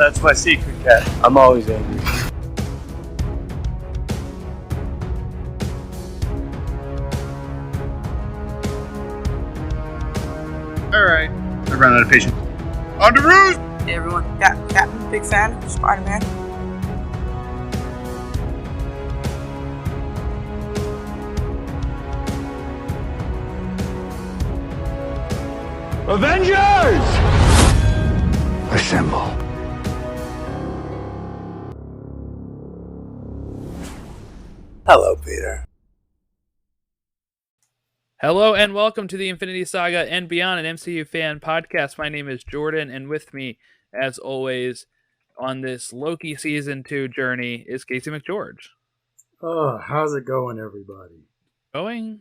That's my secret, cat. I'm always angry. Alright. I ran out of patience. On the roost! Hey everyone, Captain, big fan of Spider-Man. Avengers! Assemble. Hello, Peter. Hello and welcome to the Infinity Saga and Beyond, an MCU fan podcast. My name is Jordan, and with me, as always, on this Loki Season 2 journey is Casey McGeorge. Oh, how's it going, everybody? Going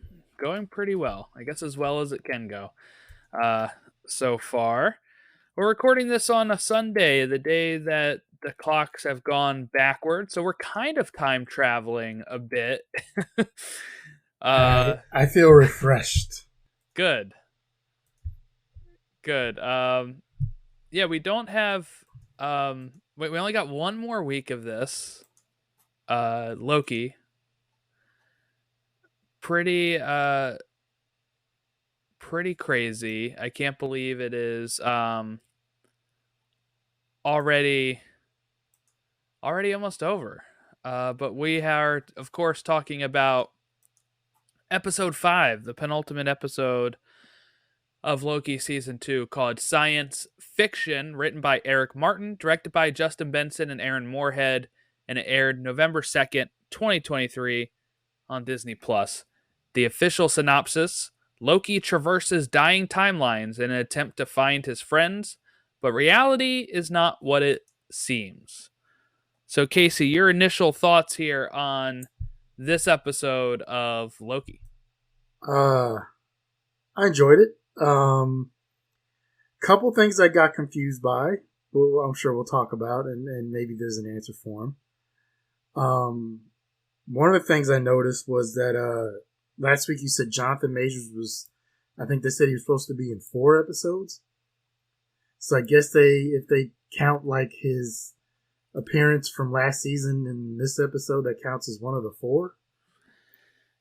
pretty well. I guess as well as it can go so far. We're recording this on a Sunday, the day that the clocks have gone backward, so we're kind of time traveling a bit. I feel refreshed. Good. Yeah, we don't have we only got one more week of this. Loki. Pretty crazy. I can't believe it is already almost over. But we are, of course, talking about Episode 5, the penultimate episode of Loki Season 2, called Science Fiction, written by Eric Martin, directed by Justin Benson and Aaron Moorhead, and it aired November 2nd, 2023 on Disney+. The official synopsis: Loki traverses dying timelines in an attempt to find his friends, but reality is not what it seems. So, Casey, your initial thoughts here on this episode of Loki? I enjoyed it. Couple things I got confused by. Well, I'm sure we'll talk about, and maybe there's an answer for them. One of the things I noticed was that last week you said Jonathan Majors was, I think they said he was supposed to be in 4 episodes. So I guess if they count like his appearance from last season in this episode, that counts as one of the 4.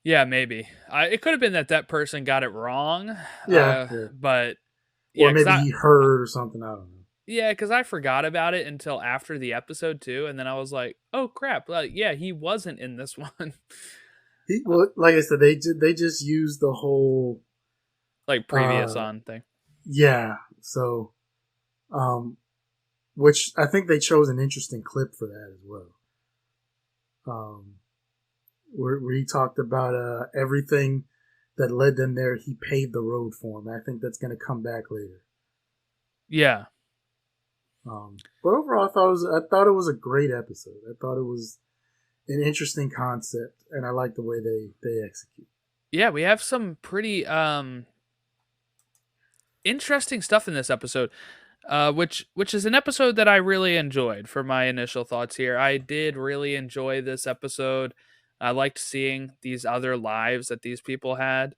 Yeah, maybe. It could have been that person got it wrong. Yeah. But yeah, or maybe he heard or something. I don't know. Yeah, because I forgot about it until after the episode too, and then I was like, "Oh crap!" Like, yeah, he wasn't in this one. Well, like I said, they just used the whole like previous on thing. Yeah. So, which I think they chose an interesting clip for that as well. Where he talked about everything that led them there, he paved the road for him. I think that's going to come back later. Yeah. But overall, I thought it was a great episode. I thought it was an interesting concept, and I like the way they execute. Yeah, we have some pretty interesting stuff in this episode, which is an episode that I really enjoyed. For my initial thoughts here, I did really enjoy this episode. I liked seeing these other lives that these people had.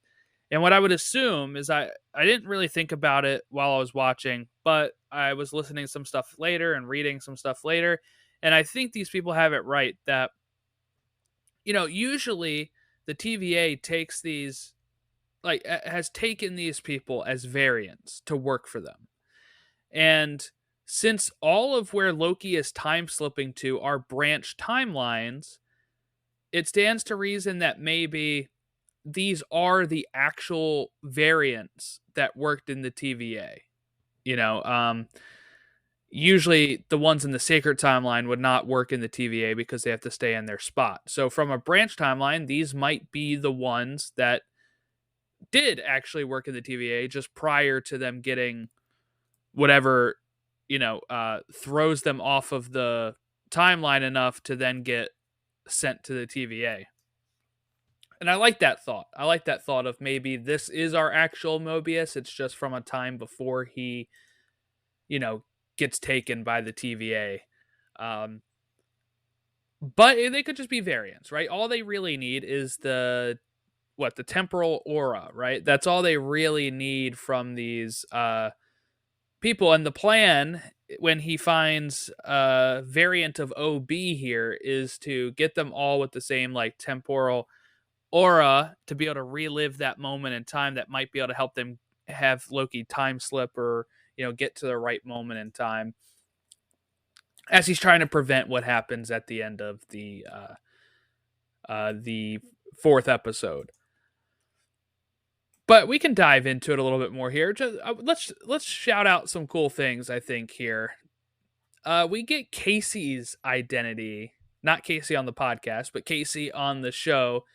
And what I would assume is I didn't really think about it while I was watching, but I was listening to some stuff later and reading some stuff later. And I think these people have it right that, usually the TVA takes these, has taken these people as variants to work for them. And since all of where Loki is time slipping to are branch timelines, it stands to reason that maybe these are the actual variants that worked in the TVA. Usually the ones in the sacred timeline would not work in the TVA because they have to stay in their spot. So from a branch timeline, these might be the ones that did actually work in the TVA just prior to them getting whatever, throws them off of the timeline enough to then get sent to the TVA. And I like that thought. I like that thought of maybe this is our actual Mobius. It's just from a time before he, gets taken by the TVA. But they could just be variants, right? All they really need is the temporal aura, right? That's all they really need from these people. And the plan when he finds a variant of OB here is to get them all with the same like temporal aura to be able to relive that moment in time that might be able to help them have Loki time slip or get to the right moment in time as he's trying to prevent what happens at the end of the fourth episode. But we can dive into it a little bit more here. Just, let's shout out some cool things I think here. We get Casey's identity, not Casey on the podcast, but Casey on the show.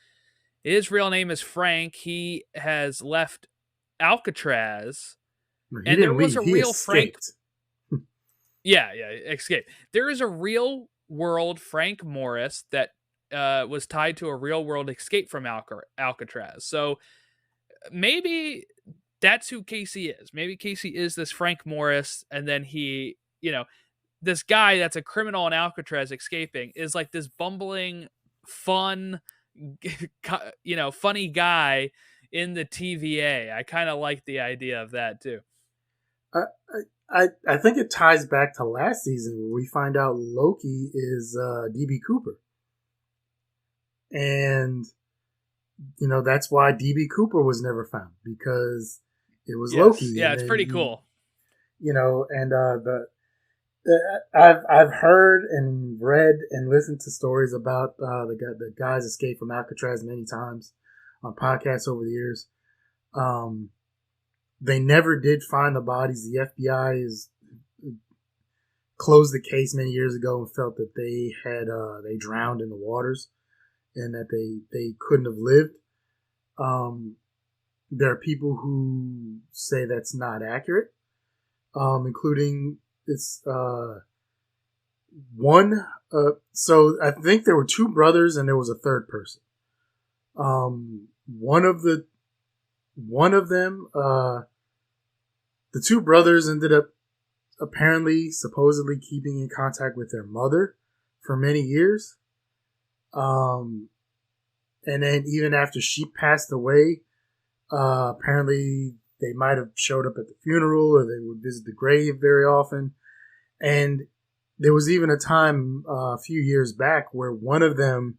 His real name is Frank. He has left Alcatraz, and there was a real Frank. Yeah, escape. There is a real world Frank Morris that was tied to a real world escape from Alcatraz. So maybe that's who Casey is. Maybe Casey is this Frank Morris, and then he, this guy that's a criminal in Alcatraz escaping is like this bumbling, fun, funny guy in the TVA. I kind of like the idea of that too. I think it ties back to last season where we find out Loki is DB Cooper. And, that's why DB Cooper was never found, because it was Loki. Yeah, it's pretty cool. And I've heard and read and listened to stories about the guys escaped from Alcatraz many times on podcasts over the years. They never did find the bodies. The FBI closed the case many years ago and felt that they drowned in the waters and that they couldn't have lived. There are people who say that's not accurate, including this one. So I think there were two brothers and there was a third person. One of them, the two brothers ended up supposedly keeping in contact with their mother for many years. And then even after she passed away, apparently they might have showed up at the funeral or they would visit the grave very often. And there was even a time a few years back where one of them,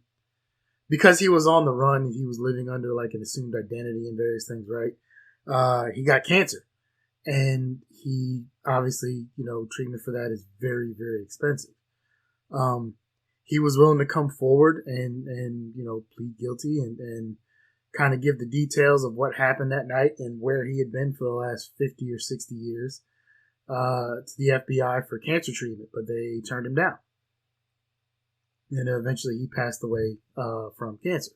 because he was on the run, he was living under like an assumed identity and various things, right? He got cancer. And he obviously, treatment for that is very, very expensive. He was willing to come forward and plead guilty and kind of give the details of what happened that night and where he had been for the last 50 or 60 years to the FBI for cancer treatment, but they turned him down. And eventually he passed away from cancer.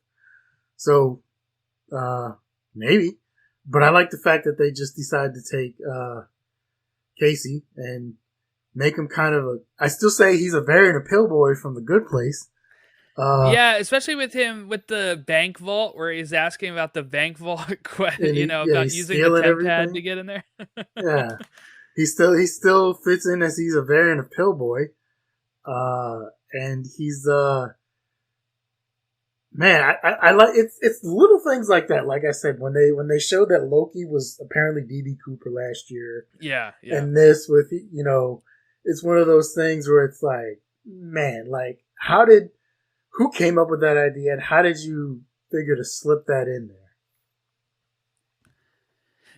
So maybe. But I like the fact that they just decided to take Casey and make him kind of I still say he's a variant of Pillboy from The Good Place. Yeah, especially with him with the bank vault where he's asking about the bank vault, about using the temp pad to get in there. Yeah, he still fits in as he's a variant of Pillboy, and he's man, I like it's little things like that. Like I said, when they showed that Loki was apparently DB Cooper last year, yeah, and this with it's one of those things where it's like, man, like who came up with that idea and how did you figure to slip that in there?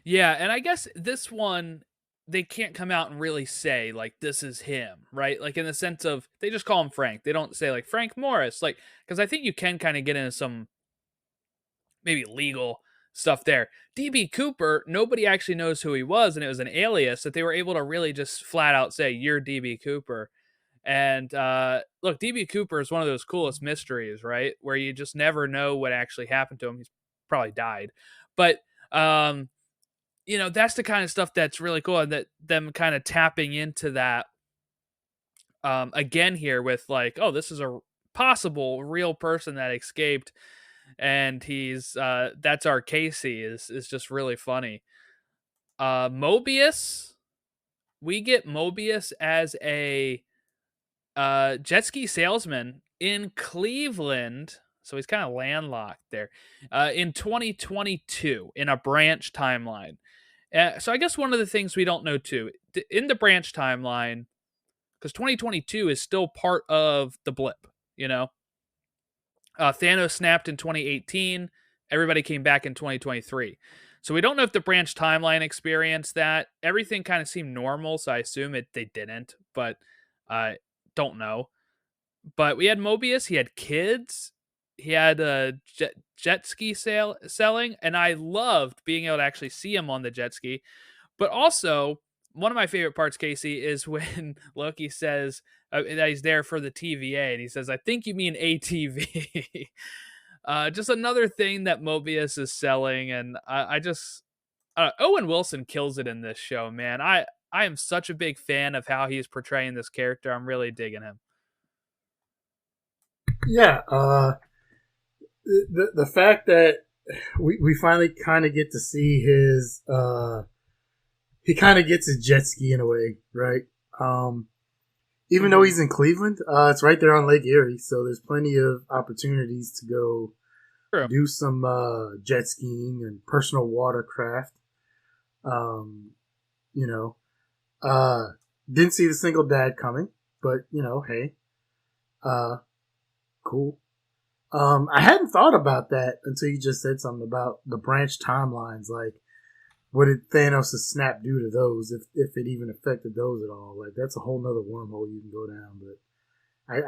Yeah, and I guess this one they can't come out and really say like this is him, right? Like in the sense of they just call him Frank. They don't say like Frank Morris, like because I think you can kind of get into some maybe legal stuff there. DB Cooper, nobody actually knows who he was, and it was an alias that they were able to really just flat out say you're DB Cooper. And look, DB Cooper is one of those coolest mysteries, right? Where you just never know what actually happened to him. He's probably died, but that's the kind of stuff that's really cool, and that them kind of tapping into that again here with like, oh, this is a possible real person that escaped, and he's that's our Casey is just really funny. Mobius, we get Mobius as a jet ski salesman in Cleveland. So he's kind of landlocked there in 2022 in a branch timeline. So I guess one of the things we don't know too, in the branch timeline, because 2022 is still part of the blip. Thanos snapped in 2018. Everybody came back in 2023. So we don't know if the branch timeline experienced that. Everything kind of seemed normal, so I assume they didn't, but I don't know. But we had Mobius. He had kids. He had a jet ski selling, and I loved being able to actually see him on the jet ski. But also, one of my favorite parts, Casey, is when Loki says that he's there for the TVA, and he says, "I think you mean ATV." Just another thing that Mobius is selling, and I just Owen Wilson kills it in this show, man. I am such a big fan of how he's portraying this character. I'm really digging him. Yeah, the fact that we finally kind of get to see his he kind of gets his jet ski in a way, right? Even though he's in Cleveland, it's right there on Lake Erie, so there's plenty of opportunities to go do some jet skiing and personal watercraft. Didn't see the single dad coming, but hey, cool. I hadn't thought about that until you just said something about the branch timelines. Like, what did Thanos' snap do to those, if it even affected those at all? Like, that's a whole nother wormhole you can go down. But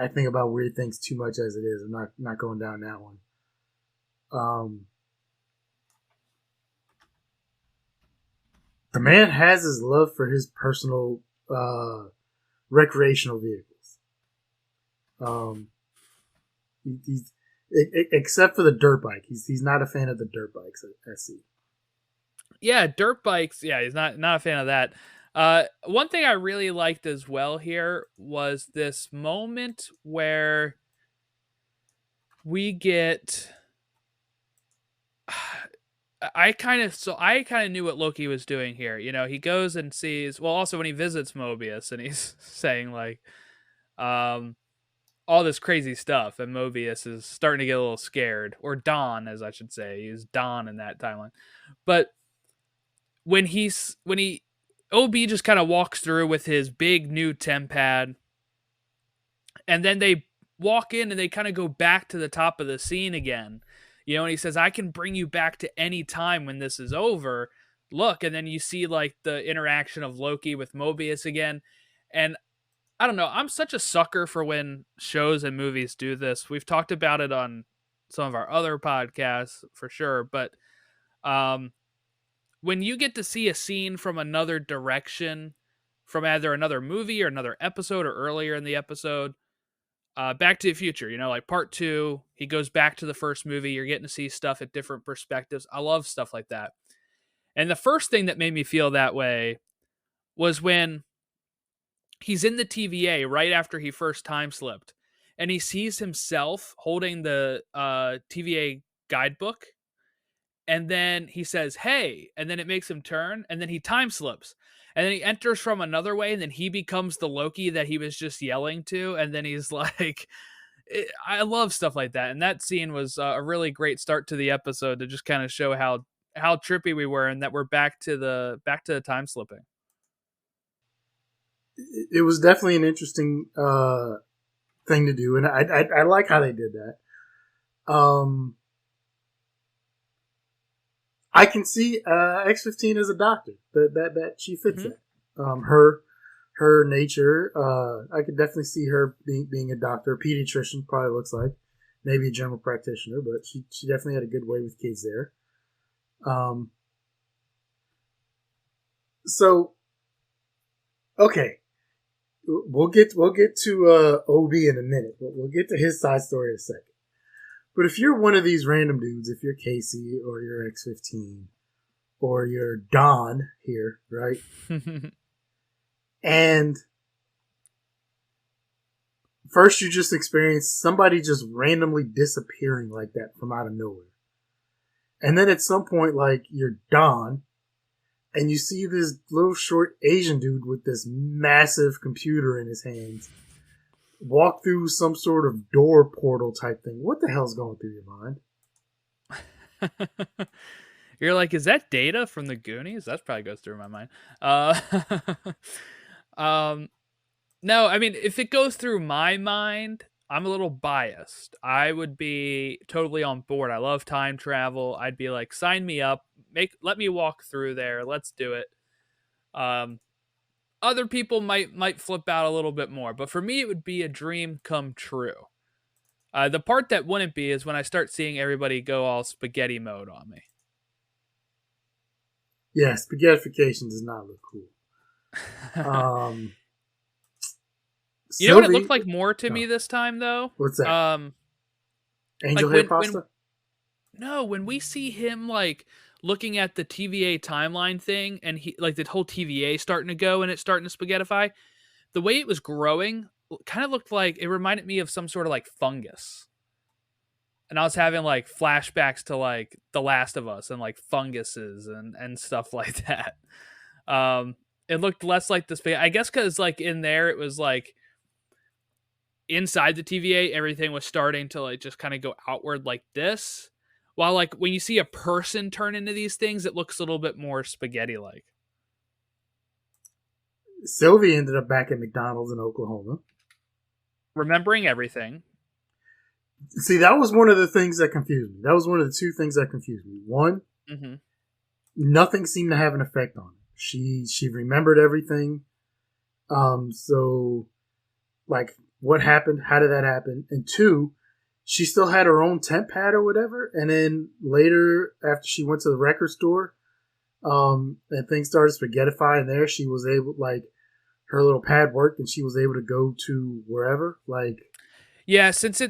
I think about weird things too much as it is. I'm not going down that one. The man has his love for his personal recreational vehicles. He's except for the dirt bike. He's not a fan of the dirt bikes, I see. Yeah, dirt bikes. Yeah, he's not a fan of that. One thing I really liked as well here was this moment where we get. I kind of knew what Loki was doing here. He goes and sees. Well, also when he visits Mobius and he's saying like, all this crazy stuff, and Mobius is starting to get a little scared, or Don, as I should say. He's Don in that timeline, but when OB just kind of walks through with his big new tempad, and then they walk in and they kind of go back to the top of the scene again, and he says, "I can bring you back to any time when this is over. Look," and then you see like the interaction of Loki with Mobius again, and I don't know. I'm such a sucker for when shows and movies do this. We've talked about it on some of our other podcasts for sure, but when you get to see a scene from another direction, from either another movie or another episode or earlier in the episode, Back to the Future, like part 2, he goes back to the first movie. You're getting to see stuff at different perspectives. I love stuff like that. And the first thing that made me feel that way was when he's in the TVA right after he first time slipped, and he sees himself holding the TVA guidebook, and then he says, "Hey," and then it makes him turn, and then he time slips, and then he enters from another way, and then he becomes the Loki that he was just yelling to, and then he's like, I love stuff like that, and that scene was a really great start to the episode to just kind of show how trippy we were, and that we're back to the time slipping. It was definitely an interesting thing to do, and I like how they did that. I can see X-15 as a doctor. That she fits that. Her nature. I could definitely see her being a doctor. A pediatrician probably looks like, maybe a general practitioner, but she definitely had a good way with kids there. So okay, we'll get to OB in a minute. We'll get to his side story in a second. But if you're one of these random dudes, if you're Casey or you're X-15 or you're Don here, right? And first you just experience somebody just randomly disappearing like that from out of nowhere. And then at some point, like, you're Don and you see this little short Asian dude with this massive computer in his hands walk through some sort of door portal type thing. What the hell's going through your mind? You're like, is that Data from the Goonies? That probably goes through my mind. No, I mean, if it goes through my mind, I'm a little biased. I would be totally on board. I love time travel. I'd be like, sign me up. Let me walk through there. Let's do it. Um, Other people might flip out a little bit more, but for me, it would be a dream come true. The part that wouldn't be is when I start seeing everybody go all spaghetti mode on me. Yeah, spaghettification does not look cool. You know what it Sylvie, looked like more to me no. this time, though? What's that? Angel Like hair pasta? when we see him like looking at the TVA timeline thing, and he like the whole TVA starting to go and it's starting to spaghettify, the way it was growing kind of looked like it reminded me of some sort of like fungus. And I was having like flashbacks to like The Last of Us and like funguses and stuff like that. Um, it looked less like this. I guess because like in there it was like inside the TVA, everything was starting to like just kind of go outward like this. While like when you see a person turn into these things, it looks a little bit more spaghetti like. Sylvie ended up back at McDonald's in Oklahoma. Remembering everything. See, that was one of the things that confused me. That was one of the two things that confused me. One, nothing seemed to have an effect on her. She remembered everything. So, like, what happened? How did that happen? And two, she still had her own temp pad or whatever. And then later, after she went to the record store, and things started spaghettifying there, she was able, like, her little pad worked and she was able to go to wherever. Like, Yeah, since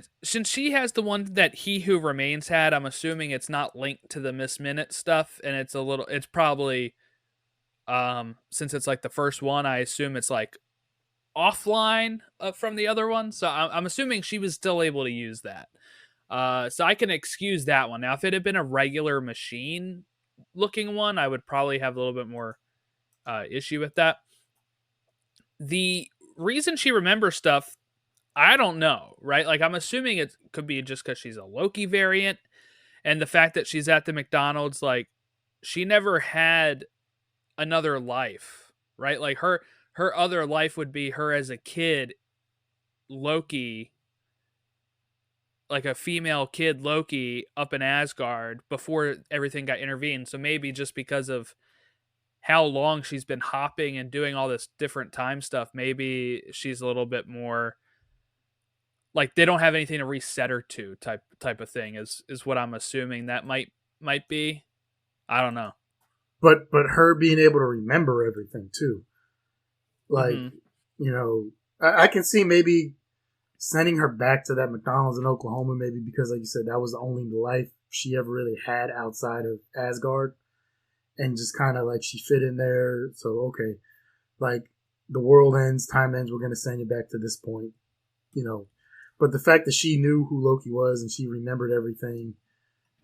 she has the one that He Who Remains had, I'm assuming it's not linked to the Miss Minute stuff, and it's probably since it's like the first one, I assume it's like offline from the other one. So I'm assuming she was still able to use that. So I can excuse that one. Now, if it had been a regular machine looking one, I would probably have a little bit more issue with that. The reason she remembers stuff, I don't know, right? Like, I'm assuming it could be just because she's a Loki variant, and the fact that she's at the McDonald's, like, she never had another life, right? Like, her other life would be her as a kid, Loki, like a female kid Loki up in Asgard before everything got intervened. So maybe just because of how long she's been hopping and doing all this different time stuff, maybe she's a little bit more like they don't have anything to reset her to type of thing is what I'm assuming that might be. I don't know. but her being able to remember everything too. Like, you know, I can see maybe sending her back to that McDonald's in Oklahoma, maybe because, like you said, that was the only life she ever really had outside of Asgard. And just kind of like she fit in there. So, okay, like the world ends, time ends, we're going to send you back to this point, you know. But the fact that she knew who Loki was and she remembered everything,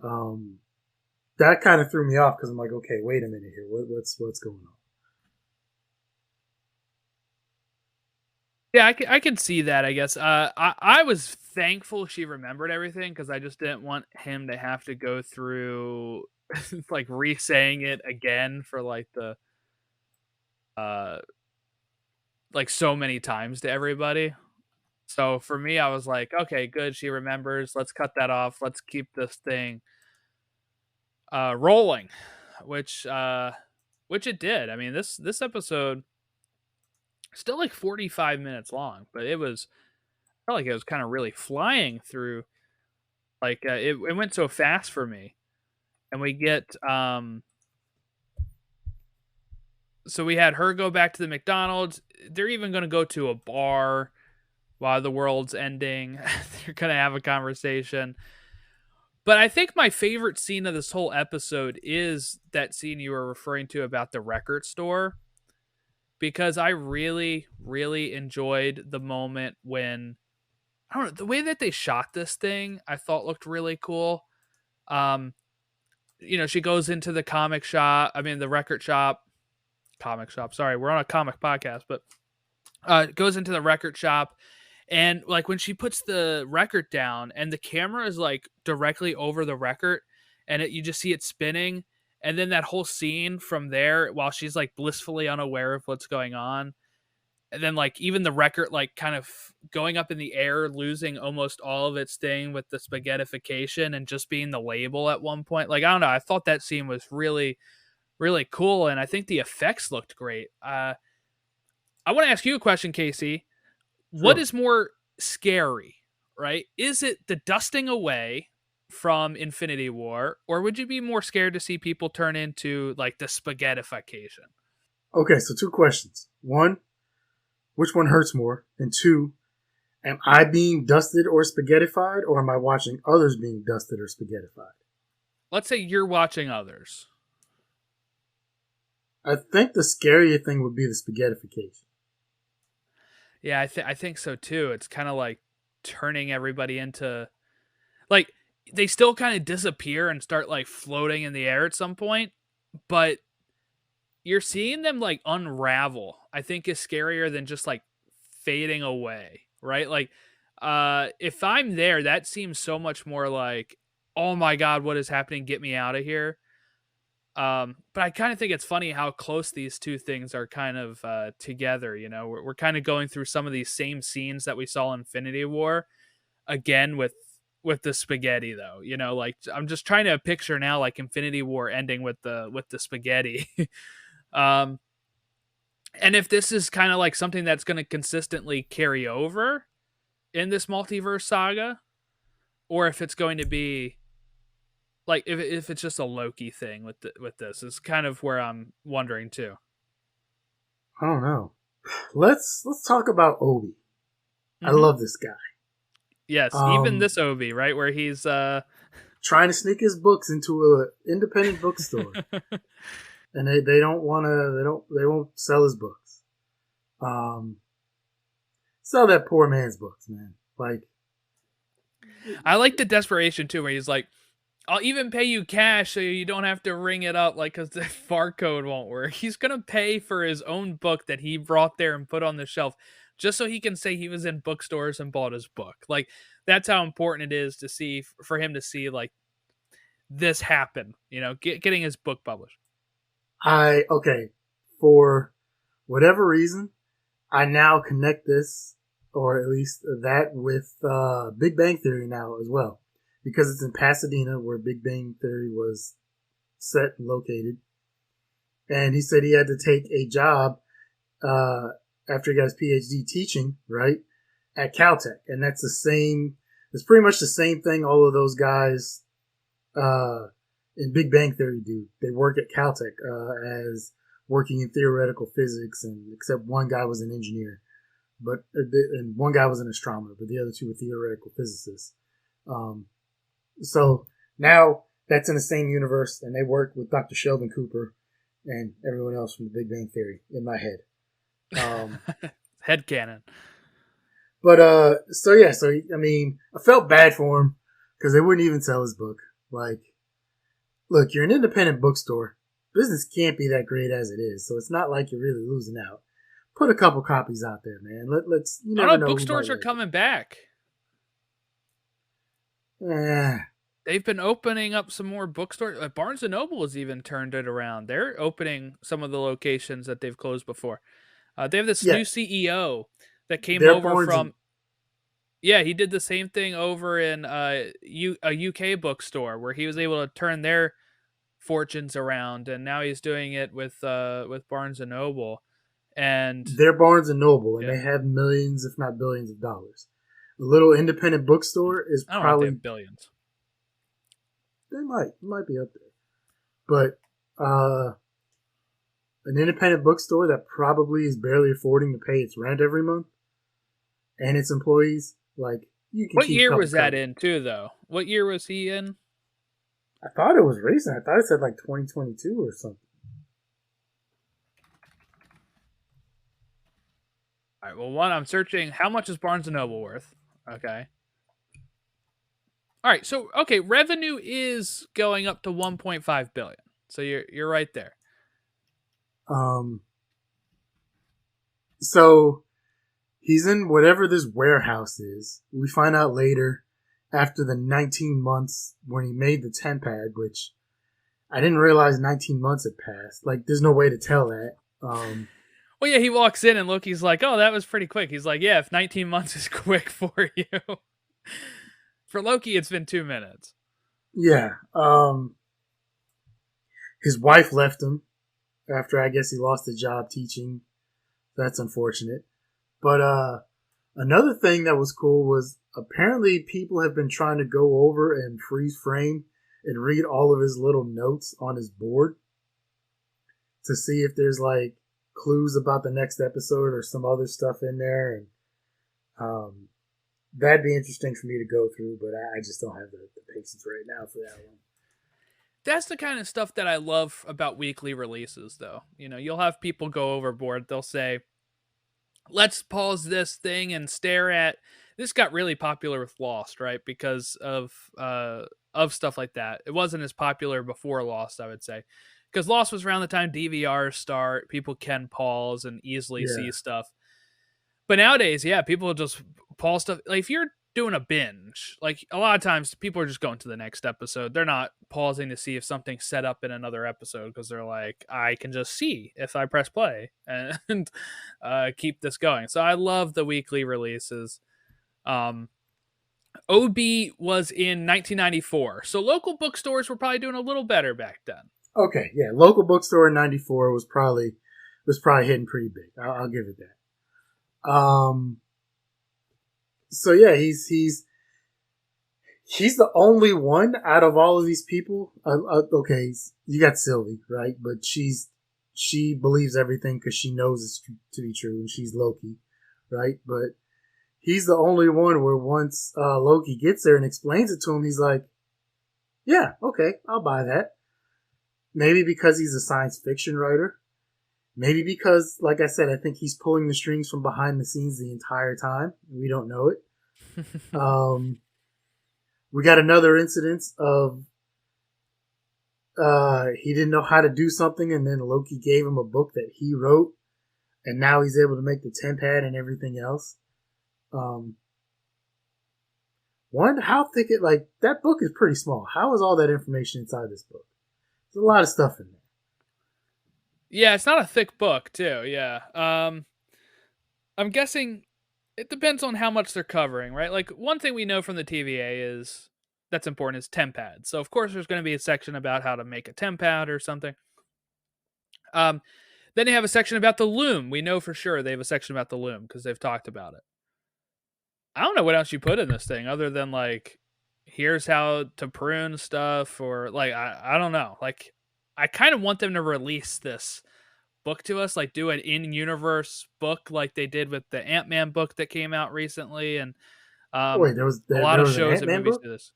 that kind of threw me off because I'm like, okay, wait a minute here. What's going on? Yeah, I can see that, I guess. I was thankful she remembered everything because I just didn't want him to have to go through like re-saying it again for like the uh like so many times to everybody. So for me, I was like, okay, good, she remembers. Let's cut that off. Let's keep this thing rolling, which it did. I mean, this episode still like 45 minutes long, but it was I felt like it was kind of really flying through. Like it went so fast for me, and we get so we had her go back to the McDonald's. They're even going to go to a bar while the world's ending. They're going to have a conversation. But I think my favorite scene of this whole episode is that scene you were referring to about the record store, because I really, really enjoyed the moment when I don't know, the way that they shot this thing, I thought looked really cool. Um, she goes into the the record shop, comic shop. Sorry, we're on a comic podcast, but goes into the record shop, and like when she puts the record down and the camera is like directly over the record, and you just see it spinning, and then that whole scene from there while she's like blissfully unaware of what's going on, And then like even the record like kind of going up in the air, losing almost all of its thing with the spaghettification and just being the label at one point. Like, I don't know. I thought that scene was really, really cool. And I think the effects looked great. I want to ask you a question, Casey. What Sure. is more scary, right? Is it the dusting away from Infinity War, or would you be more scared to see people turn into like the spaghettification? Okay, so 2 questions. 1, which one hurts more? And 2, am I being dusted or spaghettified, or am I watching others being dusted or spaghettified? Let's say you're watching others. I think the scarier thing would be the spaghettification. Yeah, I think so too. It's kind of like turning everybody into like they still kind of disappear and start like floating in the air at some point, but you're seeing them like unravel. I think is scarier than just like fading away, right? Like if I'm there, that seems so much more like, oh my god, what is happening? Get me out of here. But I kind of think it's funny how close these two things are kind of together. You know, we're kind of going through some of these same scenes that we saw in Infinity War again with the spaghetti, though. You know, like I'm just trying to picture now, like Infinity War ending with the spaghetti. um, and if this is kind of like something that's going to consistently carry over in this multiverse saga, or if it's going to be like if it's just a Loki thing with this is kind of where I'm wondering too. I don't know. Let's talk about Obi. I Mhm. love this guy. Yes, even this Obi, right, where he's trying to sneak his books into an independent bookstore, and they don't want to. They won't sell his books. Sell that poor man's books, man. Like, I like the desperation too, where he's like, I'll even pay you cash so you don't have to ring it up, like, because the barcode won't work. He's going to pay for his own book that he brought there and put on the shelf just so he can say he was in bookstores and bought his book. Like, that's how important it is to see, for him to see, like, this happen, you know, getting his book published. okay, for whatever reason, I now connect this, or at least that, with Big Bang Theory now as well. Because it's in Pasadena, where Big Bang Theory was set and located. And he said he had to take a job after he got his PhD teaching, right, at Caltech. And that's it's pretty much the same thing all of those guys in Big Bang Theory do. They work at Caltech as working in theoretical physics, and except one guy was an engineer, and one guy was an astronomer, but the other two were theoretical physicists. So now that's in the same universe, and they work with Dr. Sheldon Cooper and everyone else from the Big Bang Theory in my head. Headcanon. But I mean, I felt bad for him because they wouldn't even sell his book. Like, look, you're an independent bookstore. Business can't be that great as it is, so it's not like you're really losing out. Put a couple copies out there, man. Let's. You never know. Bookstores are coming back. They've been opening up some more bookstores. Barnes & Noble has even turned it around. They're opening some of the locations that they've closed before. They have this new CEO that came over from... Yeah, he did the same thing over in a UK bookstore where he was able to turn their fortunes around, and now he's doing it with Barnes & Noble. And they're Barnes & Noble, and they have millions, if not billions of dollars. A little independent bookstore is I don't probably... know if they have billions. They might be up there. But an independent bookstore that probably is barely affording to pay its rent every month and its employees, like, you can. What year was that in, too, though? What year was he in? I thought it was recent. I thought it said like 2022 or something. All right, well, I'm searching how much is Barnes & Noble worth. Okay. All right, so revenue is going up to 1.5 billion. So you're right there. So he's in whatever this warehouse is. We find out later, after the 19 months when he made the TemPad, which I didn't realize 19 months had passed. Like, there's no way to tell that. Well, yeah, he walks in and Loki's like, "Oh, that was pretty quick." He's like, "Yeah, if 19 months is quick for you, for Loki, it's been 2 minutes." Yeah. His wife left him after I guess he lost his job teaching. That's unfortunate. But another thing that was cool was apparently people have been trying to go over and freeze frame and read all of his little notes on his board to see if there's like clues about the next episode or some other stuff in there. And that'd be interesting for me to go through, but I just don't have the patience right now for that one. That's the kind of stuff that I love about weekly releases, though. You know, you'll have people go overboard. They'll say, let's pause this thing and stare at. This got really popular with Lost, right? Because of stuff like that. It wasn't as popular before Lost, I would say, because Lost was around the time DVRs start. People can pause and easily see stuff. But nowadays, yeah, people just pause stuff. Like if you're doing a binge, like a lot of times people are just going to the next episode. They're not pausing to see if something's set up in another episode because they're like, I can just see if I press play and keep this going. So I love the weekly releases. OB was in 1994, so local bookstores were probably doing a little better back then. Okay, yeah, local bookstore in '94 was probably hitting pretty big. I'll give it that. So yeah, he's the only one out of all of these people. Okay, you got Sylvie, right? But she believes everything because she knows it's to be true, and she's Loki, right? But he's the only one where once Loki gets there and explains it to him, he's like, yeah, okay, I'll buy that. Maybe because he's a science fiction writer. Maybe because, like I said, I think he's pulling the strings from behind the scenes the entire time. We don't know it. We got another incident of he didn't know how to do something, and then Loki gave him a book that he wrote, and now he's able to make the TemPad and everything else. How thick it, like, that book is pretty small. How is all that information inside this book? There's a lot of stuff in there. Yeah, it's not a thick book, too. Yeah. I'm guessing it depends on how much they're covering, right? Like, one thing we know from the TVA is that's important is TemPad. So, of course, there's going to be a section about how to make a TemPad or something. Then they have a section about the loom. We know for sure they have a section about the loom because they've talked about it. I don't know what else you put in this thing other than, like, here's how to prune stuff or, like, I don't know. Like, I kind of want them to release this book to us, like do an in-universe book like they did with the Ant-Man book that came out recently, and Wait, there was a lot of shows and movies book? do this.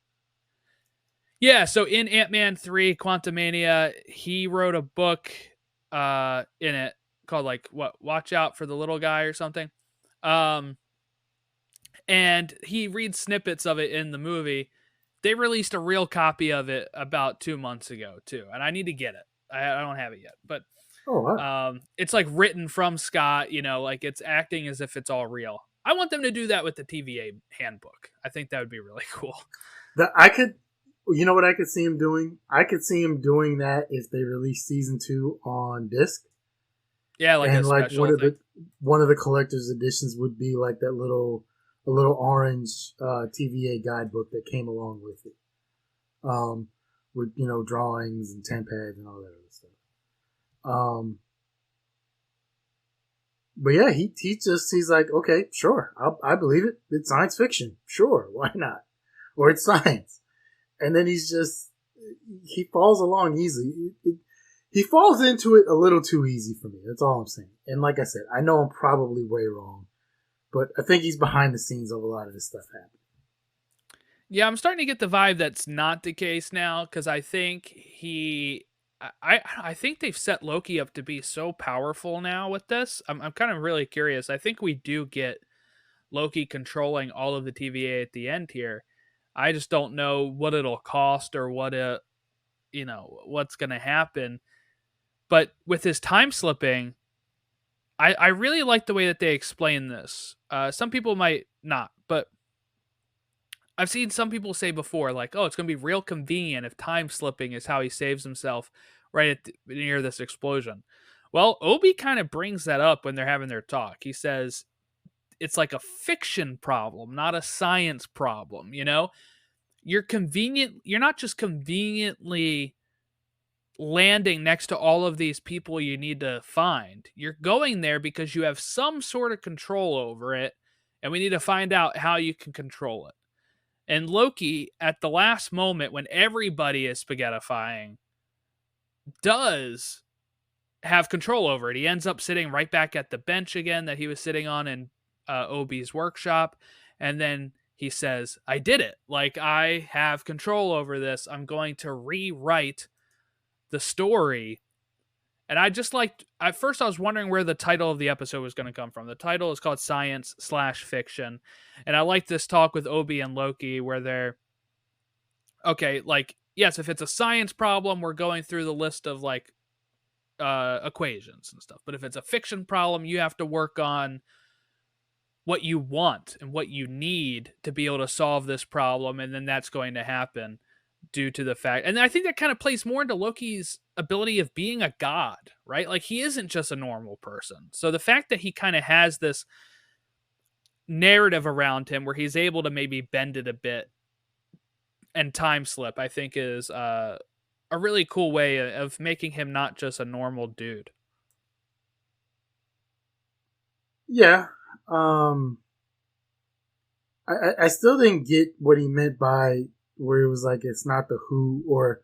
Yeah, so in Ant-Man 3 Quantumania, he wrote a book in it called like Watch Out for the Little Guy or something. And he reads snippets of it in the movie. They released a real copy of it about 2 months ago too, and I need to get it. I don't have it yet, but oh, wow. It's like written from Scott, you know, like it's acting as if it's all real. I want them to do that with the TVA handbook. I think that would be really cool. You know what I could see him doing? I could see him doing that if they release season 2 on disc. Yeah, like and a like special one of the collector's editions would be like a little orange TVA guidebook that came along with it, with drawings and TemPads and all that other stuff. But yeah, he's like, okay, sure, I believe it. It's science fiction, sure, why not? Or it's science, and then he falls along easily. He falls into it a little too easy for me. That's all I'm saying. And like I said, I know I'm probably way wrong, but I think he's behind the scenes of a lot of this stuff happening. Yeah, I'm starting to get the vibe that's not the case now because I think I think they've set Loki up to be so powerful now with this. I'm kind of really curious. I think we do get Loki controlling all of the TVA at the end here. I just don't know what it'll cost or what's going to happen. But with his time slipping, I really like the way that they explain this. Some people might not, but I've seen some people say before, like, oh, it's going to be real convenient if time slipping is how he saves himself right near this explosion. Well, Obi kind of brings that up when they're having their talk. He says it's like a fiction problem, not a science problem, you know? You're not just conveniently landing next to all of these people you need to find. You're going there because you have some sort of control over it, and we need to find out how you can control it. And Loki, at the last moment when everybody is spaghettifying, does have control over it. He ends up sitting right back at the bench again that he was sitting on in Obi's workshop. And then he says, I did it. Like, I have control over this. I'm going to rewrite the story. And I just liked, at first I was wondering where the title of the episode was going to come from. The title is called Science/Fiction. And I like this talk with Obi and Loki where they're, okay, like, yes, if it's a science problem, we're going through the list of like equations and stuff. But if it's a fiction problem, you have to work on what you want and what you need to be able to solve this problem. And then that's going to happen due to the fact. And I think that kind of plays more into Loki's ability of being a god, right? Like, he isn't just a normal person. So the fact that he kind of has this narrative around him where he's able to maybe bend it a bit and time slip, I think is a really cool way of making him not just a normal dude. Yeah. I still didn't get what he meant by where he was like, it's not the who, or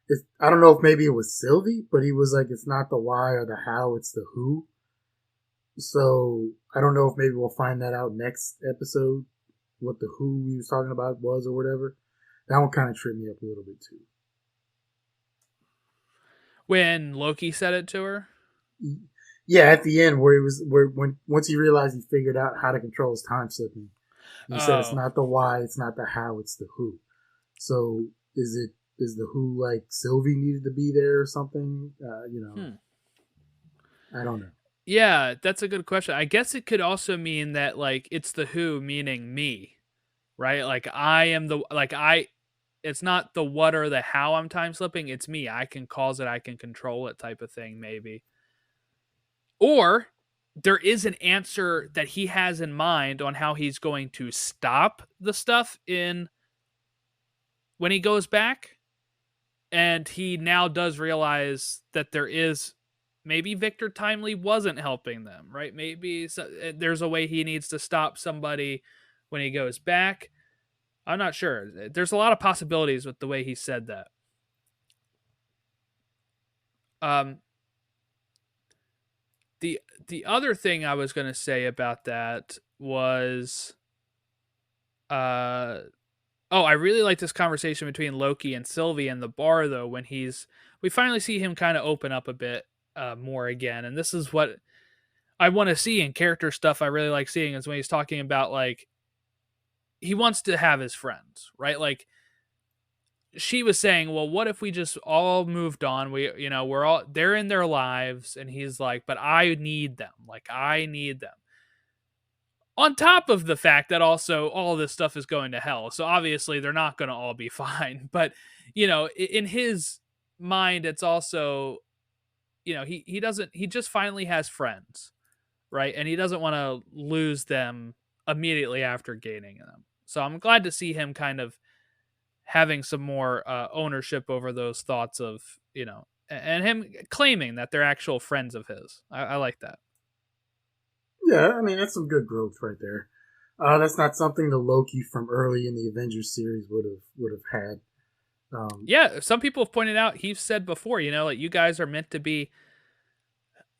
it's, I don't know if maybe it was Sylvie, but he was like, it's not the why or the how, it's the who. So I don't know if maybe we'll find that out next episode, what the who he was talking about was or whatever. That one kind of tripped me up a little bit too. When Loki said it to her? Yeah, at the end where once he realized he figured out how to control his time slipping, he said it's not the why, it's not the how, it's the who. So is the who like Sylvie needed to be there or something? I don't know. Yeah, that's a good question. I guess it could also mean that like it's the who meaning me, right? Like I am the like I it's not the what or the how I'm time slipping, it's me. I can cause it, I can control it type of thing maybe. Or there is an answer that he has in mind on how he's going to stop the stuff in when he goes back, and he now does realize that there is maybe Victor Timely wasn't helping them, right? Maybe there's a way he needs to stop somebody when he goes back. I'm not sure. There's a lot of possibilities with the way he said that. The other thing I was going to say about that was I really like this conversation between Loki and Sylvie in the bar, though, when we finally see him kind of open up a bit more again. And this is what I want to see in character stuff I really like seeing, is when he's talking about, like, he wants to have his friends, right? Like, she was saying, well, what if we just all moved on? They're in their lives. And he's like, but I need them. Like, I need them. On top of the fact that also all this stuff is going to hell. So obviously they're not going to all be fine. But, in his mind, it's also, he just finally has friends, right? And he doesn't want to lose them immediately after gaining them. So I'm glad to see him kind of having some more ownership over those thoughts of, and him claiming that they're actual friends of his. I like that. Yeah, I mean, that's some good growth right there. That's not something the Loki from early in the Avengers series would have had. Yeah, some people have pointed out, he's said before, like, you guys are meant to be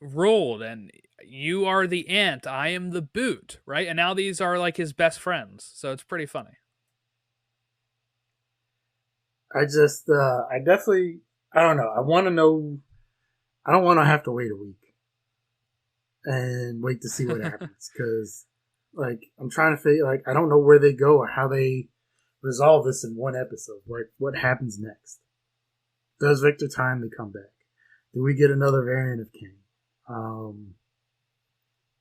ruled, and you are the ant, I am the boot, right? And now these are like his best friends, so it's pretty funny. I don't know. I want to know. I don't want to have to wait a week and wait to see what happens, because, like, I'm trying to figure, like, I don't know where they go or how they resolve this in one episode. Like, what happens next? Does Victor Timely come back? Do we get another variant of King?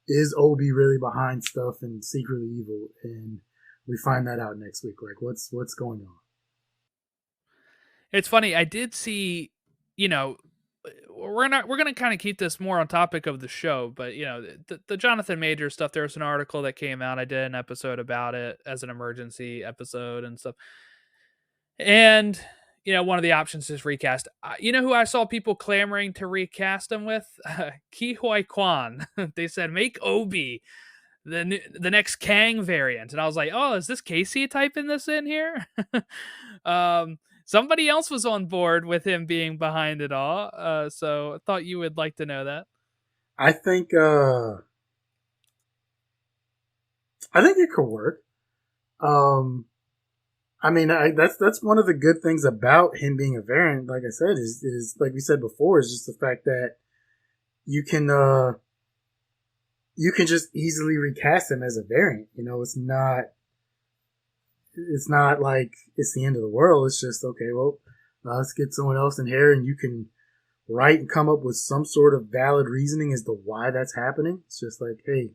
Is Obi really behind stuff and secretly evil? And we find that out next week. Like, what's going on? It's funny. I did see, we're gonna kind of keep this more on topic of the show, but the Jonathan Majors stuff. There was an article that came out. I did an episode about it as an emergency episode and stuff. And one of the options is recast. You know who I saw people clamoring to recast him with? Ki Hoi Kwan. They said make Obi the next Kang variant, and I was like, oh, is this Casey typing this in here? Somebody else was on board with him being behind it all, so I thought you would like to know that. I think it could work. I mean, that's one of the good things about him being a variant. Like I said, is like we said before, is just the fact that you can just easily recast him as a variant. It's not like it's the end of the world. It's just, okay, well, let's get someone else in here, and you can write and come up with some sort of valid reasoning as to why that's happening. It's just like, hey,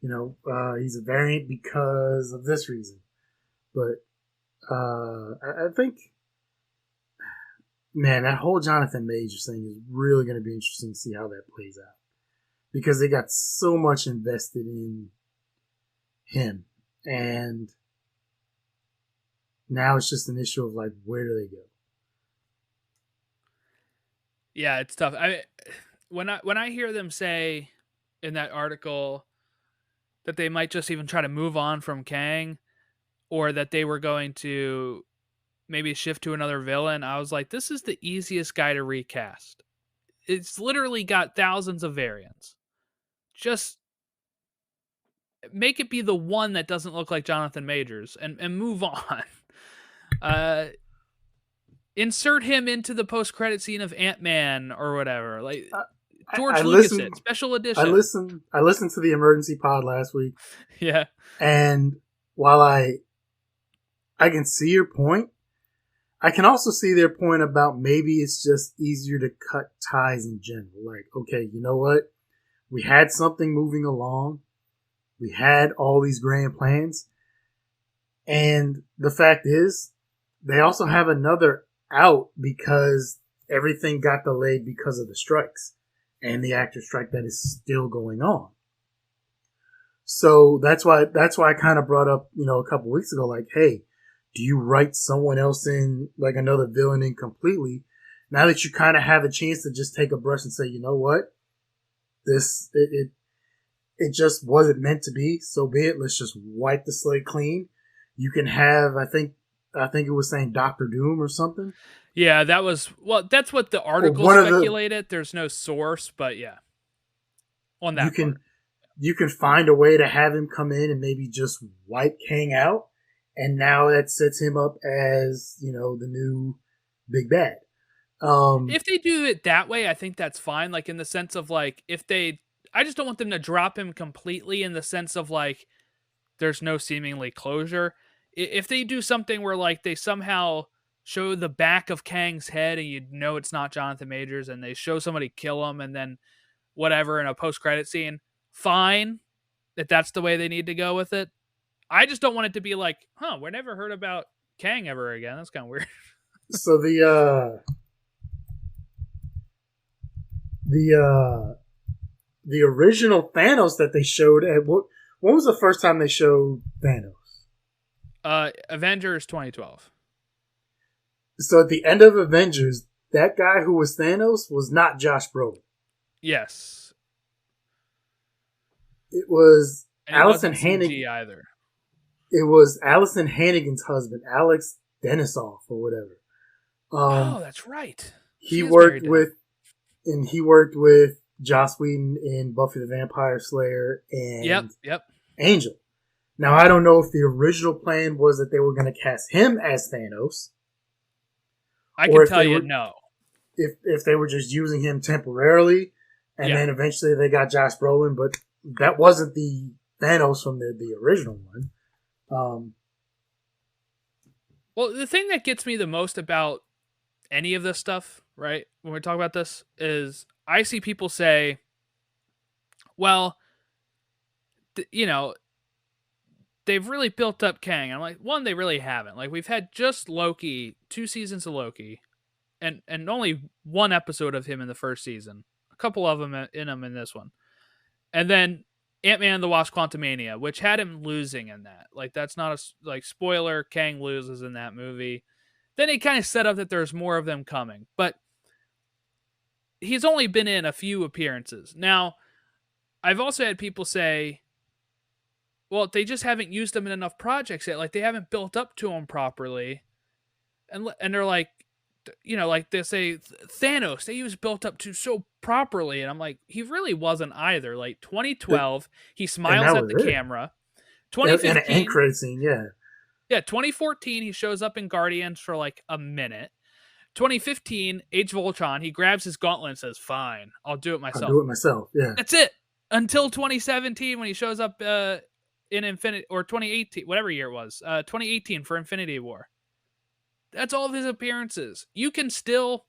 he's a variant because of this reason. But I think, man, that whole Jonathan Majors thing is really going to be interesting to see how that plays out. Because they got so much invested in him. And now it's just an issue of, like, where do they go? Yeah, it's tough. When I hear them say in that article that they might just even try to move on from Kang, or that they were going to maybe shift to another villain, I was like, this is the easiest guy to recast. It's literally got thousands of variants. Just make it be the one that doesn't look like Jonathan Majors and move on. Insert him into the post-credit scene of Ant-Man or whatever. Like George Lucas did, special edition. I listened to the emergency pod last week. Yeah. And while I can see your point, I can also see their point about maybe it's just easier to cut ties in general. Like, okay, you know what? We had something moving along. We had all these grand plans. And the fact is, they also have another out because everything got delayed because of the strikes and the actor strike that is still going on. So that's why I kind of brought up, a couple weeks ago, like, hey, do you write someone else in, like another villain in completely? Now that you kind of have a chance to just take a brush and say, you know what, it just wasn't meant to be. So be it. Let's just wipe the slate clean. You can have, I think it was saying Doctor Doom or something. Yeah, that's what the article speculated. There's no source, but yeah, on that you can find a way to have him come in and maybe just wipe Kang out, and now that sets him up as the new big bad. If they do it that way, I think that's fine. Like in the sense of like I just don't want them to drop him completely in the sense of like there's no seemingly closure. If they do something where like they somehow show the back of Kang's head and it's not Jonathan Majors, and they show somebody kill him and then whatever in a post-credit scene, fine, that's the way they need to go with it. I just don't want it to be like, we never heard about Kang ever again. That's kind of weird. So the original Thanos that they showed when was the first time they showed Thanos? Avengers 2012. So at the end of Avengers, that guy who was Thanos was not Josh Brolin. Yes. It was Allison Hannigan either. It was Allison Hannigan's husband, Alex Denisoff or whatever. That's right. He worked with Joss Whedon in Buffy the Vampire Slayer and Angel. Now, I don't know if the original plan was that they were going to cast him as Thanos. I can tell you no. If they were just using him temporarily, and then eventually they got Josh Brolin, but that wasn't the Thanos from the original one. Well, the thing that gets me the most about any of this stuff, right, when we talk about this, is I see people say, well, they've really built up Kang. I'm like, one, they really haven't. Like, we've had just Loki, 2 seasons of Loki, and only one episode of him in the first season. A couple of them in this one. And then Ant-Man and the Wasp: Quantumania, which had him losing in that. Like, that's not a like spoiler. Kang loses in that movie. Then he kind of set up that there's more of them coming, but he's only been in a few appearances. Now, I've also had people say, well, they just haven't used him in enough projects yet. Like, they haven't built up to him properly. And they're like, you know, like they say Thanos, he was built up to so properly. And I'm like, he really wasn't either. Like 2012, he smiles at the camera. 2015, and an end credit scene, yeah. Yeah, 2014, he shows up in Guardians for like a minute. 2015, Age of Ultron, he grabs his gauntlet and says, fine, I'll do it myself. I'll do it myself, yeah. That's it. Until 2017, when he shows up in Infinity, or 2018, whatever year it was, 2018 for Infinity War. That's all of his appearances. You can still,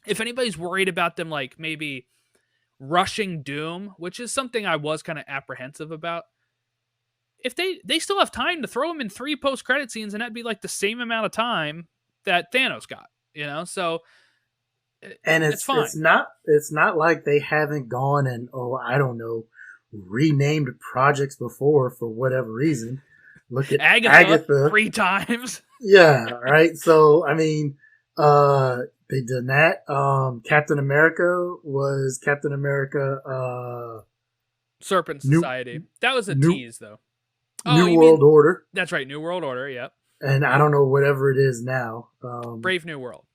if anybody's worried about them, like maybe rushing Doom, which is something I was kind of apprehensive about, if they still have time to throw him in 3 post-credit scenes, and that'd be like the same amount of time that Thanos got, you know? So, and it's fine. It's not like they haven't gone and, I don't know, renamed projects before for whatever reason. Look at Agatha 3 times. Yeah, right. So, I mean, they did that. Captain America was Captain America, Serpent Society. That was a tease, though. New World Order. That's right, New World Order. Yep. And I don't know whatever it is now. Brave New World.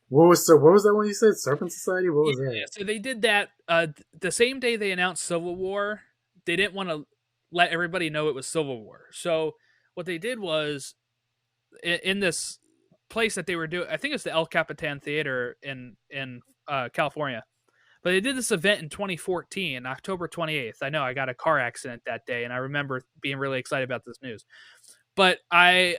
What was that one you said? Serpent Society. What was that? Yeah, so they did that the same day they announced Civil War. They didn't want to let everybody know it was Civil War. So what they did was, in this place that they were doing, I think it's the El Capitan Theater in California. But they did this event in 2014, October 28th. I know I got a car accident that day, and I remember being really excited about this news. But they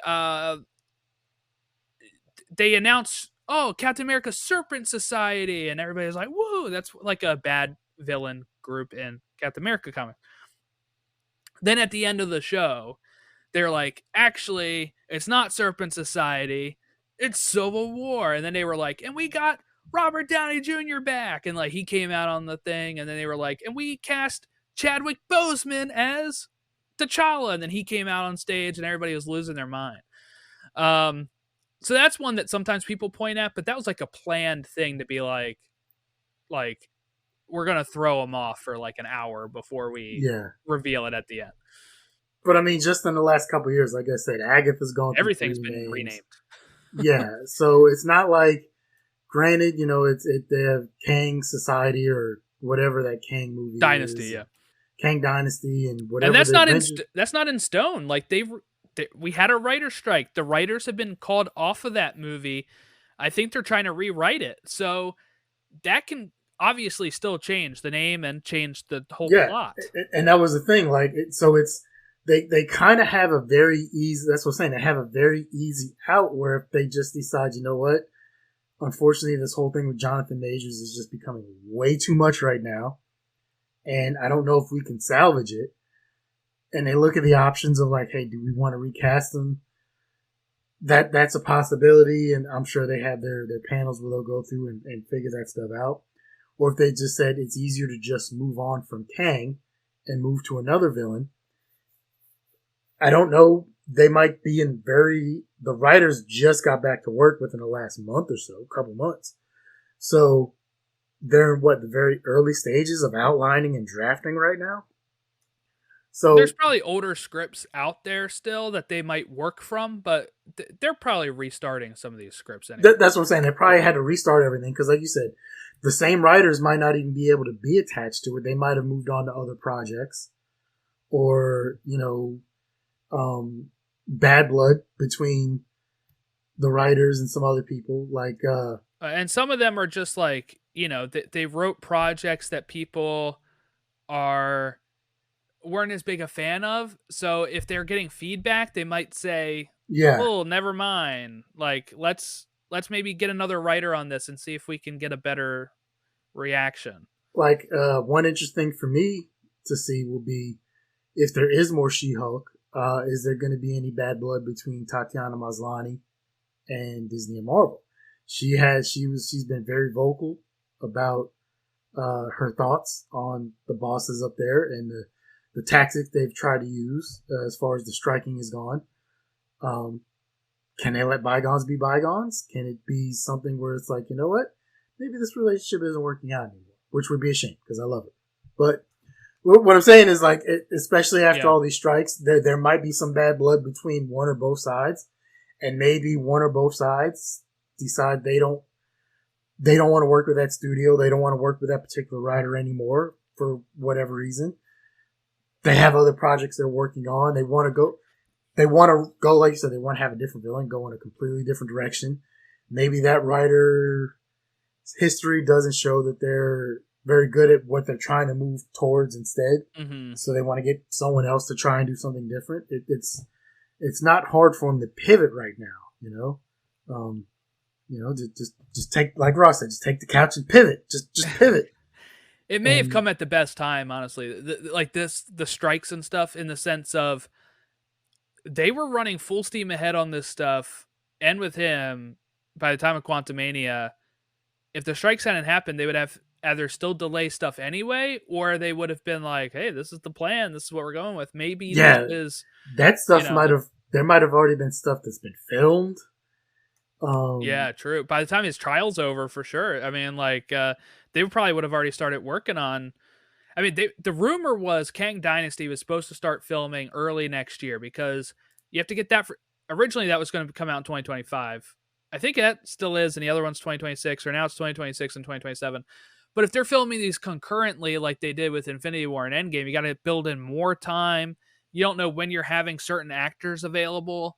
announced, Captain America Serpent Society, and everybody's like, whoa, that's like a bad villain group in Captain America comics. Then at the end of the show, they're like, actually, it's not Serpent Society, it's Civil War. And then they were like, and we got Robert Downey Jr. back, and like he came out on the thing, and then they were like, and we cast Chadwick Boseman as T'Challa, and then he came out on stage, and everybody was losing their mind. So that's one that sometimes people point at, but that was like a planned thing to be like we're gonna throw him off for like an hour before we reveal it at the end. But I mean, just in the last couple of years, like I said, Agatha's gone. Everything's been renamed. Yeah, so it's not like. Granted, you know, they have Kang Society or whatever that Kang movie Dynasty, is. yeah. Kang Dynasty and whatever. And that's not in stone. Like we had a writer's strike. The writers have been called off of that movie. I think they're trying to rewrite it. So that can obviously still change the name and change the whole plot. And that was the thing. Like, they kind of have a very easy. That's what I'm saying. They have a very easy out where if they just decide, you know what. Unfortunately, this whole thing with Jonathan Majors is just becoming way too much right now. And I don't know if we can salvage it. And they look at the options of like, hey, do we want to recast him? That's a possibility. And I'm sure they have their panels where they'll go through and figure that stuff out. Or if they just said it's easier to just move on from Kang and move to another villain. I don't know. They might be the writers just got back to work within the last month or so, couple months. So they're in the very early stages of outlining and drafting right now. So there's probably older scripts out there still that they might work from, but they're probably restarting some of these scripts anyway. That's what I'm saying. They probably had to restart everything because, like you said, the same writers might not even be able to be attached to it. They might have moved on to other projects, or bad blood between the writers and some other people. And some of them are just like, they wrote projects that people weren't as big a fan of. So if they're getting feedback, they might say, oh, never mind. Like, let's maybe get another writer on this and see if we can get a better reaction. Like, one interesting thing for me to see will be if there is more She-Hulk, is there going to be any bad blood between Tatiana Maslany and Disney and Marvel? she's been very vocal about her thoughts on the bosses up there and the tactics they've tried to use as far as the striking is gone. Can they let bygones be bygones? Can it be something where it's like, you know what? Maybe this relationship isn't working out anymore, which would be a shame because I love it. But what I'm saying is, like, especially after all these strikes, there might be some bad blood between one or both sides, and maybe one or both sides decide they don't want to work with that studio, they don't want to work with that particular writer anymore for whatever reason. They have other projects they're working on. They want to go, like you said, they want to have a different villain, go in a completely different direction. Maybe that writer's history doesn't show that they're very good at what they're trying to move towards instead. Mm-hmm. So they want to get someone else to try and do something different. It's not hard for them to pivot right now, just take, like Ross said, just take the couch and pivot. Just pivot. It may have come at the best time, honestly. The strikes and stuff, in the sense of they were running full steam ahead on this stuff, and with him, by the time of Quantumania, if the strikes hadn't happened, they would have either still delay stuff anyway, or they would have been like, hey, this is the plan, this is what we're going with. Maybe this is... That stuff there might have already been stuff that's been filmed. Yeah, true. By the time his trial's over, for sure. I mean, like, they probably would have already started working on... I mean, the rumor was Kang Dynasty was supposed to start filming early next year, because you have to get that... Originally, that was going to come out in 2025. I think that still is, and the other one's 2026, or now it's 2026 and 2027. But if they're filming these concurrently, like they did with Infinity War and Endgame, you got to build in more time. You don't know when you're having certain actors available.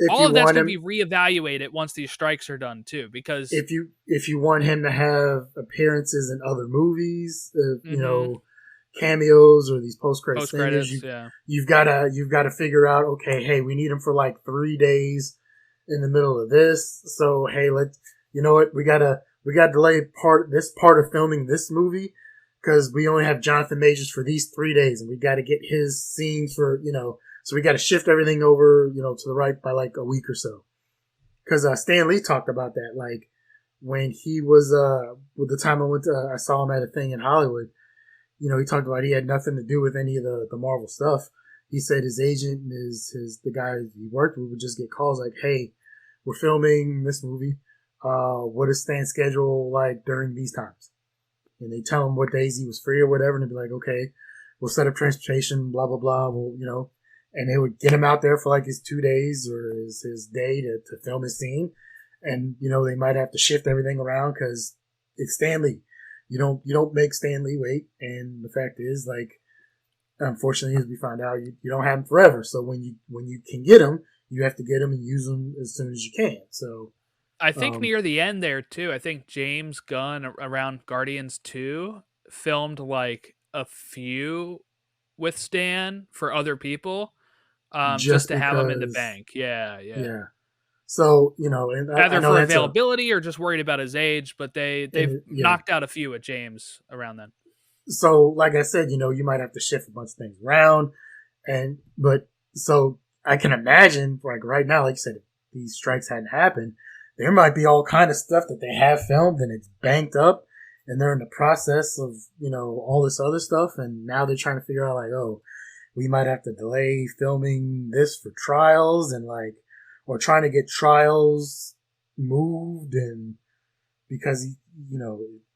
All of that's going to be reevaluated once these strikes are done too, because if you want him to have appearances in other movies, cameos or these post-credits things, you've got to figure out, okay, hey, we need him for like 3 days in the middle of this. So hey, we gotta delay this part of filming this movie because we only have Jonathan Majors for these 3 days, and we got to get his scenes for, so we got to shift everything over, to the right by like a week or so. Because Stan Lee talked about that, like when he was with the time I saw him at a thing in Hollywood. He talked about he had nothing to do with any of the Marvel stuff. He said his agent and the guy he worked with would just get calls like, hey, we're filming this movie. What is Stan's schedule like during these times? And they tell him what days he was free or whatever, and they'd be like, okay, we'll set up transportation, blah, blah, blah. We'll, and they would get him out there for like his 2 days or his day to film his scene. And, they might have to shift everything around because it's Stan Lee. You don't make Stan Lee wait. And the fact is, like, unfortunately, as we find out, you don't have him forever. So when you can get him, you have to get him and use him as soon as you can. So I think near the end there too, I think James Gunn around Guardians 2 filmed like a few with Stan for other people, just to have him in the bank. Yeah. So, and either for availability or just worried about his age, but they've knocked out a few with James around then. So, like I said, you might have to shift a bunch of things around, so I can imagine, like right now, like you said, if these strikes hadn't happened, there might be all kind of stuff that they have filmed and it's banked up, and they're in the process of, all this other stuff, and now they're trying to figure out, like, oh, we might have to delay filming this for trials, and like, or trying to get trials moved, and because,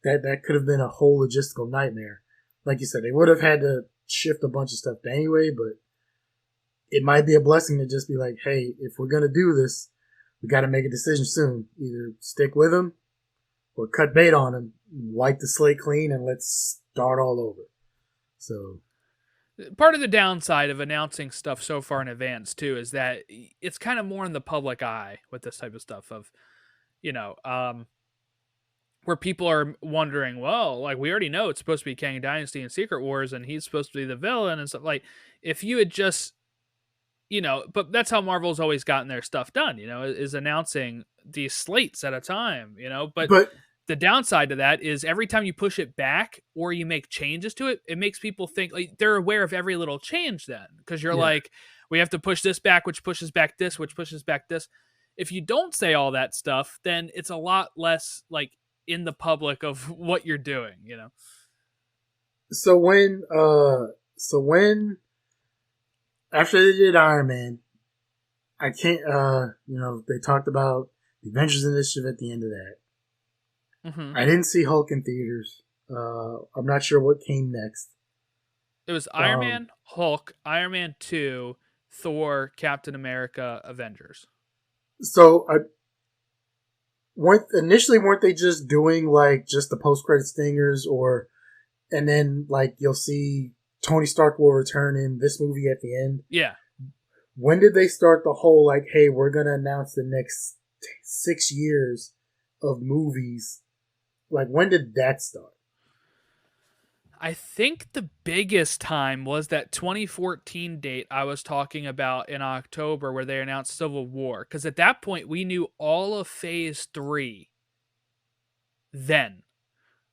that could have been a whole logistical nightmare. Like you said, they would have had to shift a bunch of stuff anyway, but it might be a blessing to just be like, hey, if we're going to do this, we got to make a decision soon. Either stick with him or cut bait on him, wipe the slate clean, and let's start all over. So part of the downside of announcing stuff so far in advance too is that it's kind of more in the public eye with this type of stuff of, where people are wondering, well, like, we already know it's supposed to be Kang Dynasty and Secret Wars, and he's supposed to be the villain and stuff. Like, if you had just, but that's how Marvel's always gotten their stuff done, is announcing these slates at a time, but the downside to that is every time you push it back or you make changes to it, it makes people think like they're aware of every little change then, because you're like, we have to push this back, which pushes back this, which pushes back this. If you don't say all that stuff, then it's a lot less like in the public of what you're doing, you know? So when after they did Iron Man, I can't they talked about the Avengers Initiative at the end of that. Mm-hmm. I didn't see Hulk in theaters. I'm not sure what came next. It was Iron Man, Hulk, Iron Man 2, Thor, Captain America, Avengers. So weren't they just doing like just the post credit stingers, and then like you'll see Tony Stark will return in this movie at the end? Yeah. When did they start the whole like, hey, we're gonna announce the next 6 years of movies? Like, when did that start? I think the biggest time was that 2014 date I was talking about in October where they announced Civil War. Because at that point, we knew all of Phase 3 then.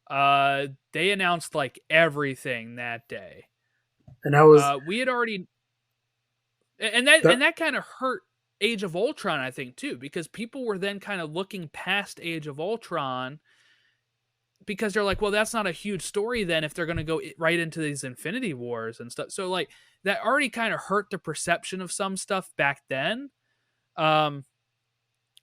They announced like everything that day. And I was... we had already... And that kind of hurt Age of Ultron, I think, too. Because people were then kind of looking past Age of Ultron... Because they're like, well, that's not a huge story then if they're going to go right into these Infinity Wars and stuff. So, like, that already kind of hurt the perception of some stuff back then. And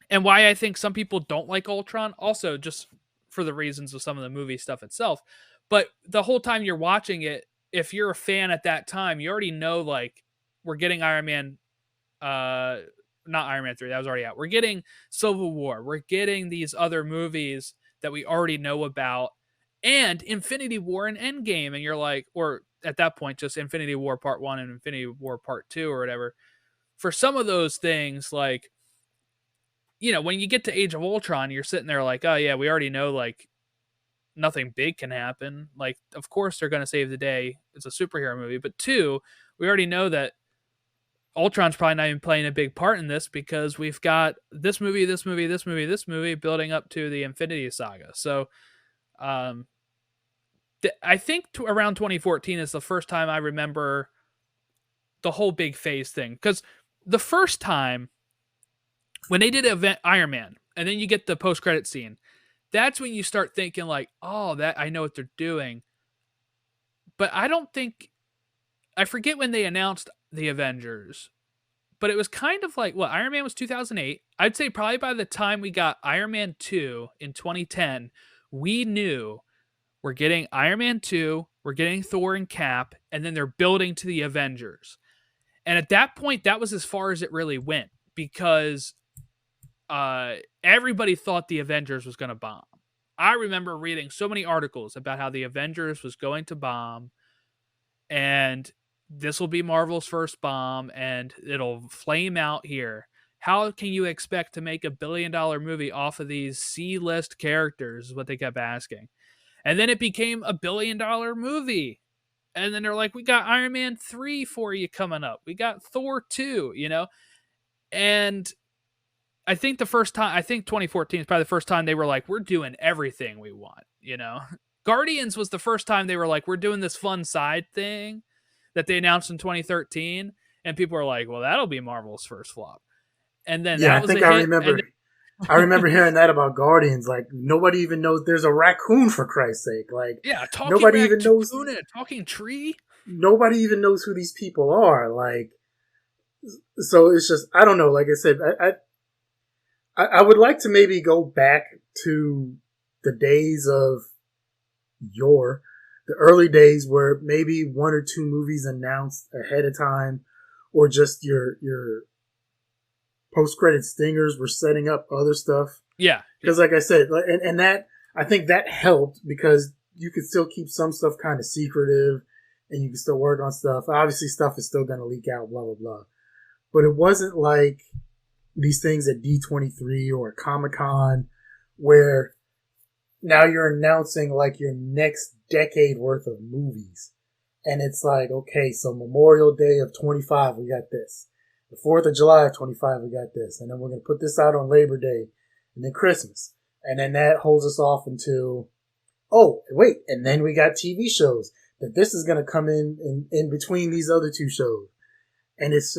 why I think some people don't like Ultron, also just for the reasons of some of the movie stuff itself. But the whole time you're watching it, if you're a fan at that time, you already know, like, we're getting Iron Man, not Iron Man 3, that was already out. We're getting Civil War. We're getting these other movies that we already know about, and Infinity War and Endgame, and you're like, or at that point, just Infinity War Part 1 and Infinity War Part 2 or whatever. For some of those things, like, you know, when you get to Age of Ultron, you're sitting there like, oh yeah, we already know, like, nothing big can happen. Like, of course they're going to save the day. It's a superhero movie. But 2, we already know that Ultron's probably not even playing a big part in this because we've got this movie building up to the Infinity Saga. So I think around 2014 is the first time I remember the whole big phase thing. Because the first time when they did Iron Man and then you get the post-credit scene, that's when you start thinking like, oh, that I know what they're doing. But I forget when they announced the Avengers, but it was kind of like, well, Iron Man was 2008. I'd say probably by the time we got Iron Man 2 in 2010, we knew we're getting Iron Man 2, we're getting Thor and Cap, and then they're building to the Avengers. And at that point, that was as far as it really went because everybody thought the Avengers was going to bomb. I remember reading so many articles about how the Avengers was going to bomb, and this will be Marvel's first bomb, and it'll flame out here. How can you expect to make $1 billion movie off of these C-list characters is what they kept asking. And then it became $1 billion Mm-hmm. And then they're like, we got Iron Man 3 for you coming up. We got Thor 2, you know? And I think 2014 is probably the first time they were like, we're doing everything we want, you know? Guardians was the first time they were like, we're doing this fun side thing that they announced in 2013. And people were like, well, that'll be Marvel's first flop. And then I remember hearing that about Guardians. Like, nobody even knows there's a raccoon, for Christ's sake. Like, yeah, talking nobody even knows. And a talking tree. Nobody even knows who these people are. Like, so it's just, I don't know. Like I said, I would like to maybe go back to the days of the early days where maybe 1 or 2 movies announced ahead of time, or just your post-credit stingers were setting up other stuff. Yeah. Because like I said, and that, I think that helped because you could still keep some stuff kind of secretive and you can still work on stuff. Obviously stuff is still going to leak out, blah, blah, blah. But it wasn't like these things at D23 or Comic-Con where now you're announcing like your next decade worth of movies. And it's like, okay, so Memorial Day of 25, we got this. The 4th of July of 25, we got this. And then we're going to put this out on Labor Day and then Christmas. And then that holds us off until, oh, wait. And then we got TV shows that this is going to come in between these other 2 shows. And it's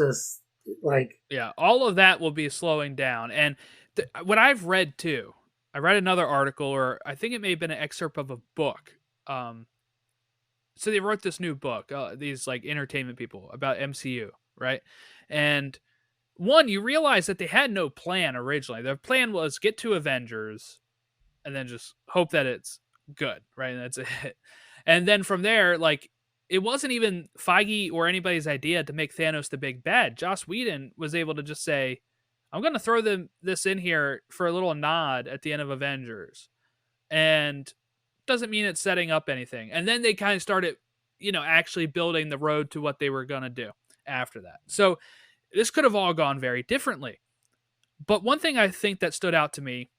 Like, Yeah, all of that will be slowing down. And what I've read too, I read another article, or I think it may have been an excerpt of a book. Um, so they wrote this new book, these like entertainment people about MCU, right? And one, you realize that they had no plan originally. Their plan was get to Avengers and then just hope that it's good, right? And that's it. And then from there, like, it wasn't even Feige or anybody's idea to make Thanos the big bad. Joss Whedon was able to just say, I'm going to throw this in here for a little nod at the end of Avengers. And doesn't mean it's setting up anything. And then they kind of started, actually building the road to what they were going to do after that. So this could have all gone very differently. But one thing I think that stood out to me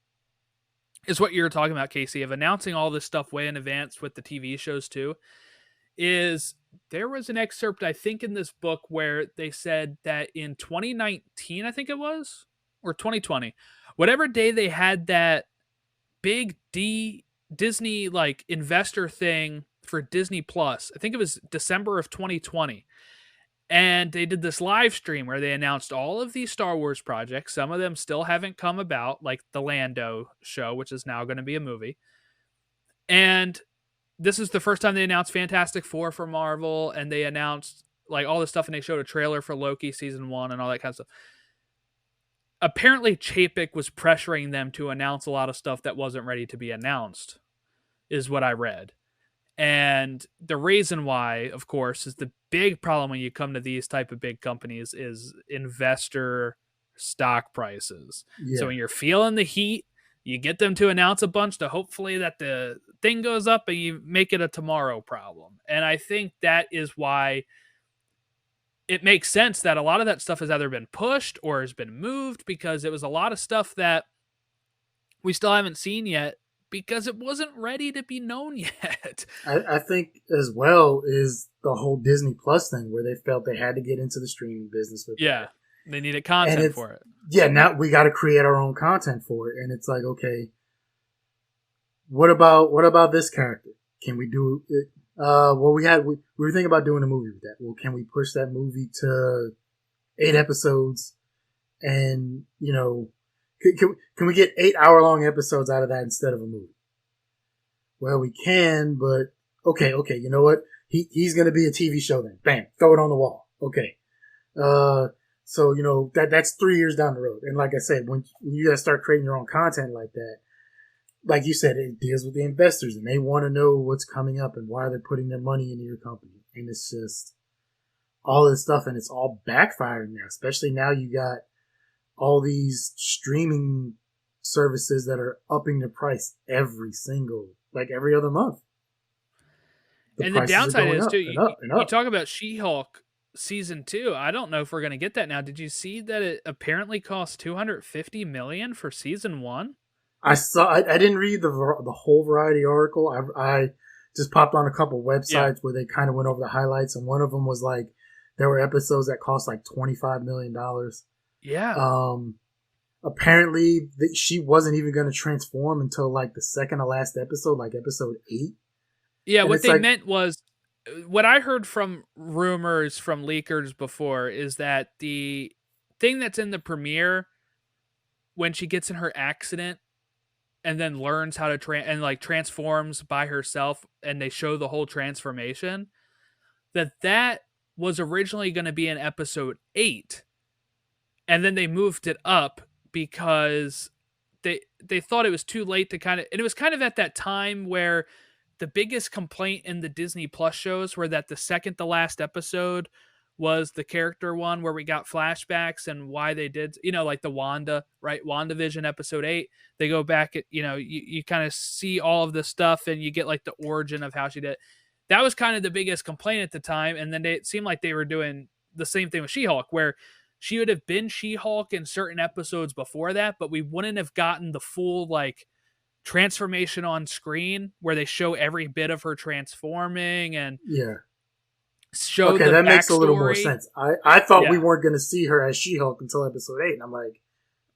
is what you're talking about, Casey, of announcing all this stuff way in advance with the TV shows too, is there was an excerpt, I think, in this book where they said that in 2019, I think it was, or 2020, whatever day they had that big Disney like investor thing for Disney Plus, I think it was December of 2020. And they did this live stream where they announced all of these Star Wars projects. Some of them still haven't come about, like the Lando show, which is now going to be a movie. And this is the first time they announced Fantastic Four for Marvel, and they announced like all this stuff, and they showed a trailer for Loki season 1 and all that kind of stuff. Apparently, Chapek was pressuring them to announce a lot of stuff that wasn't ready to be announced, is what I read. And the reason why, of course, is the big problem when you come to these type of big companies is investor stock prices. yeah. So when you're feeling the heat, you get them to announce a bunch to hopefully that the thing goes up and you make it a tomorrow problem. And I think that is why it makes sense that a lot of that stuff has either been pushed or has been moved, because it was a lot of stuff that we still haven't seen yet because it wasn't ready to be known yet. I think as well is the whole Disney Plus thing where they felt they had to get into the streaming business with Yeah, they needed content for it. Yeah, now we got to create our own content for it, and it's like, okay, what about this character? Can we do it? Well, we were thinking about doing a movie with that. Well, can we push that movie to 8 episodes, and can we get 8-hour-long episodes out of that instead of a movie? Well, we can, but okay, you know what? He's going to be a TV show then. Bam, throw it on the wall. Okay. So, that's 3 years down the road. And like I said, when you guys start creating your own content like that, like you said, it deals with the investors and they want to know what's coming up and why they're putting their money into your company. And it's just all this stuff, and it's all backfiring now, especially now you got all these streaming services that are upping the price every other month. And the downside is, too, you up. talk about She-Hulk season 2. I don't know if we're going to get that now. Did you see that it apparently cost $250 million for season 1? I saw. I didn't read the whole Variety article. I just popped on a couple websites where they kind of went over the highlights, and one of them was like there were episodes that cost like $25 million. Yeah. Apparently she wasn't even going to transform until like the second to last episode, like episode 8. Yeah, and what they meant was, what I heard from rumors from leakers before is that the thing that's in the premiere, when she gets in her accident and then learns how to transforms by herself, and they show the whole transformation, that was originally going to be in episode 8, and then they moved it up because they thought it was too late to and it was kind of at that time where the biggest complaint in the Disney Plus shows were that the second to last episode was the character one where we got flashbacks and why they did, like the Wanda, right? WandaVision episode 8, they go back at, you kind of see all of this stuff and you get like the origin of how she did it. That was kind of the biggest complaint at the time. And then it seemed like they were doing the same thing with She-Hulk, where she would have been She-Hulk in certain episodes before that, but we wouldn't have gotten the full like transformation on screen where they show every bit of her transforming and show the that backstory. Makes a little more sense. I thought we weren't going to see her as She-Hulk until episode 8, and I'm like,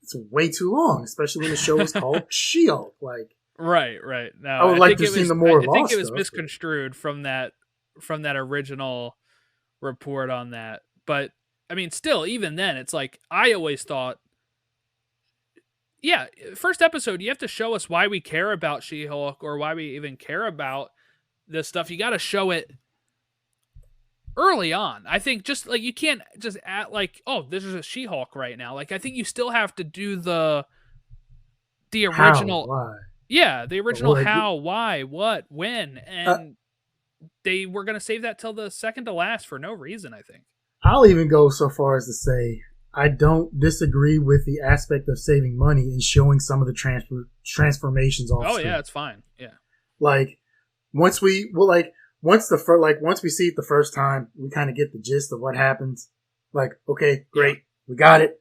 it's way too long, especially when the show is called She-Hulk. Like, right. No, I would like to see the more. I think it was misconstrued from that original report on that. But I mean, still, even then, it's like, I always thought, yeah, first episode, you have to show us why we care about She-Hulk or why we even care about this stuff. You got to show it early on. I think just like you can't just act like, oh, this is a She-Hulk right now. Like I think you still have to do the How? original, Why? yeah, the original Like, how, why, what, when, uh, and they were gonna save that till the second to last for no reason. I think. I'll even go so far as to say I don't disagree with the aspect of saving money and showing some of the transformations off. Oh screen. yeah, it's fine. Yeah. Like once we see it the first time, we kind of get the gist of what happens. Like, okay, great, we got it.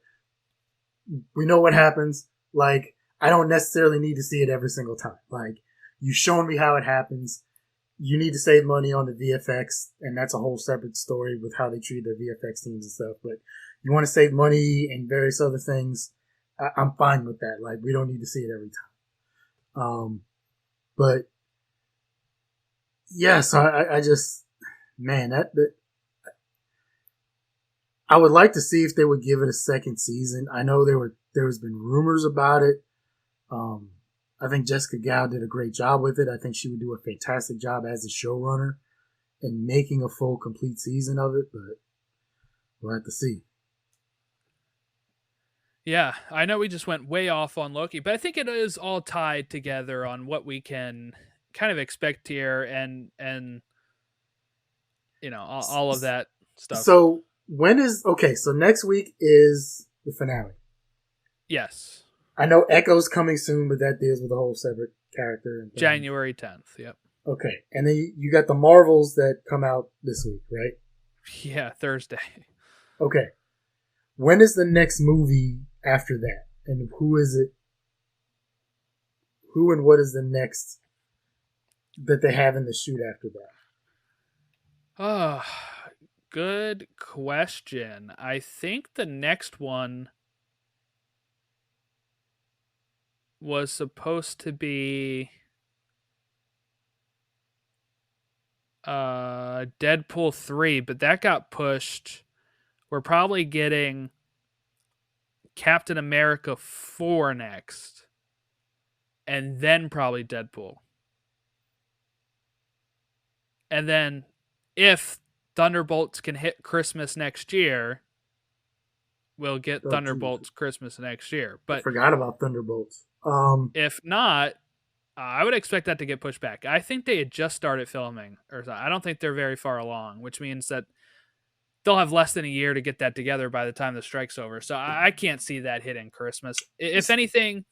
We know what happens. Like, I don't necessarily need to see it every single time. Like, you've shown me how it happens. You need to save money on the VFX, and that's a whole separate story with how they treat their VFX teams and stuff. But you want to save money and various other things, I'm fine with that. Like, we don't need to see it every time. But yeah, so I just, man, that I would like to see if they would give it a second season. I know there's been rumors about it. I think Jessica Gao did a great job with it. I think she would do a fantastic job as a showrunner in making a full, complete season of it, but we'll have to see. Yeah, I know we just went way off on Loki, but I think it is all tied together on what we can kind of expect here and you know, all of that stuff. So so next week is the finale. Yes. I know Echo's coming soon, but that deals with a whole separate character. And January 10th, yep. Okay, and then you got the Marvels that come out this week, right? Yeah, Thursday. Okay. When is the next movie after that? And who is it? Who and what is the next that they have in the shoot after that? Oh, good question. I think the next one was supposed to be Deadpool 3, but that got pushed. We're probably getting Captain America 4 next, and then probably Deadpool. And then if Thunderbolts can hit Christmas next year, we'll get Thunderbolts Christmas next year. But I forgot about Thunderbolts. If not, I would expect that to get pushed back. I think they had just started filming, or I don't think they're very far along, which means that they'll have less than a year to get that together by the time the strike's over. So I can't see that hitting Christmas. If anything,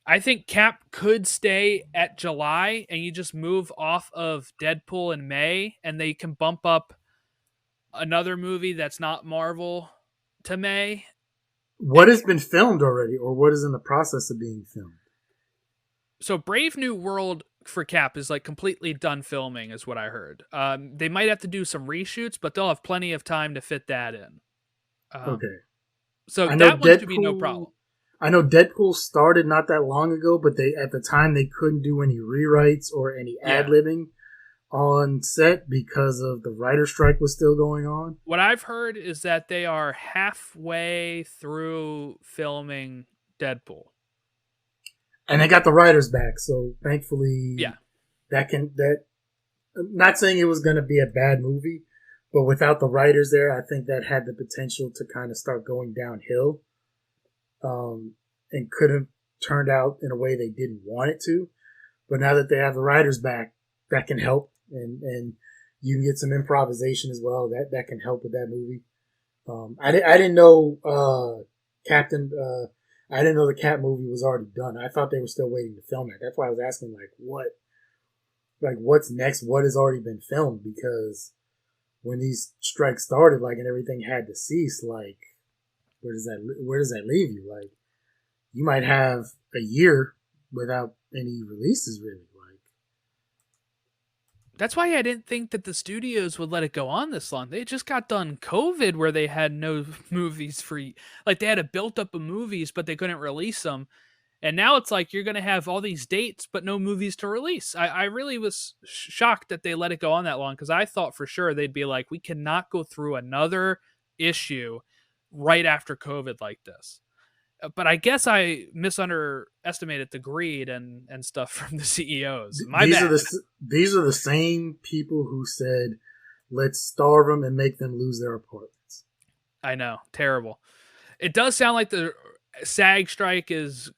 I think Cap could stay at July and you just move off of Deadpool in May and they can bump up another movie that's not Marvel to May. What has been filmed already or what is in the process of being filmed? So Brave New World for Cap is like completely done filming is what I heard. They might have to do some reshoots, but they'll have plenty of time to fit that in. Okay. So that one should be no problem. I know Deadpool started not that long ago, but at the time they couldn't do any rewrites or any ad-libbing on set because of the writer strike was still going on. What I've heard is that they are halfway through filming Deadpool. And they got the writers back, so thankfully that not saying it was going to be a bad movie, but without the writers there, I think that had the potential to kind of start going downhill. And could have turned out in a way they didn't want it to. But now that they have the writers back, that can help. And you can get some improvisation as well. That can help with that movie. I didn't know I didn't know the Cap movie was already done. I thought they were still waiting to film it. That's why I was asking, what's next? What has already been filmed? Because when these strikes started, and everything had to cease, where does that leave you? You might have a year without any releases, really. That's why I didn't think that the studios would let it go on this long. They just got done COVID where they had no movies free. They had a built up of movies, but they couldn't release them. And now it's you're going to have all these dates, but no movies to release. I really was shocked that they let it go on that long because I thought for sure they'd be we cannot go through another issue right after COVID like this. But I guess I misunderestimated the greed and stuff from the CEOs. My bad. These are the same people who said, let's starve them and make them lose their apartments. I know. Terrible. It does sound like the SAG strike is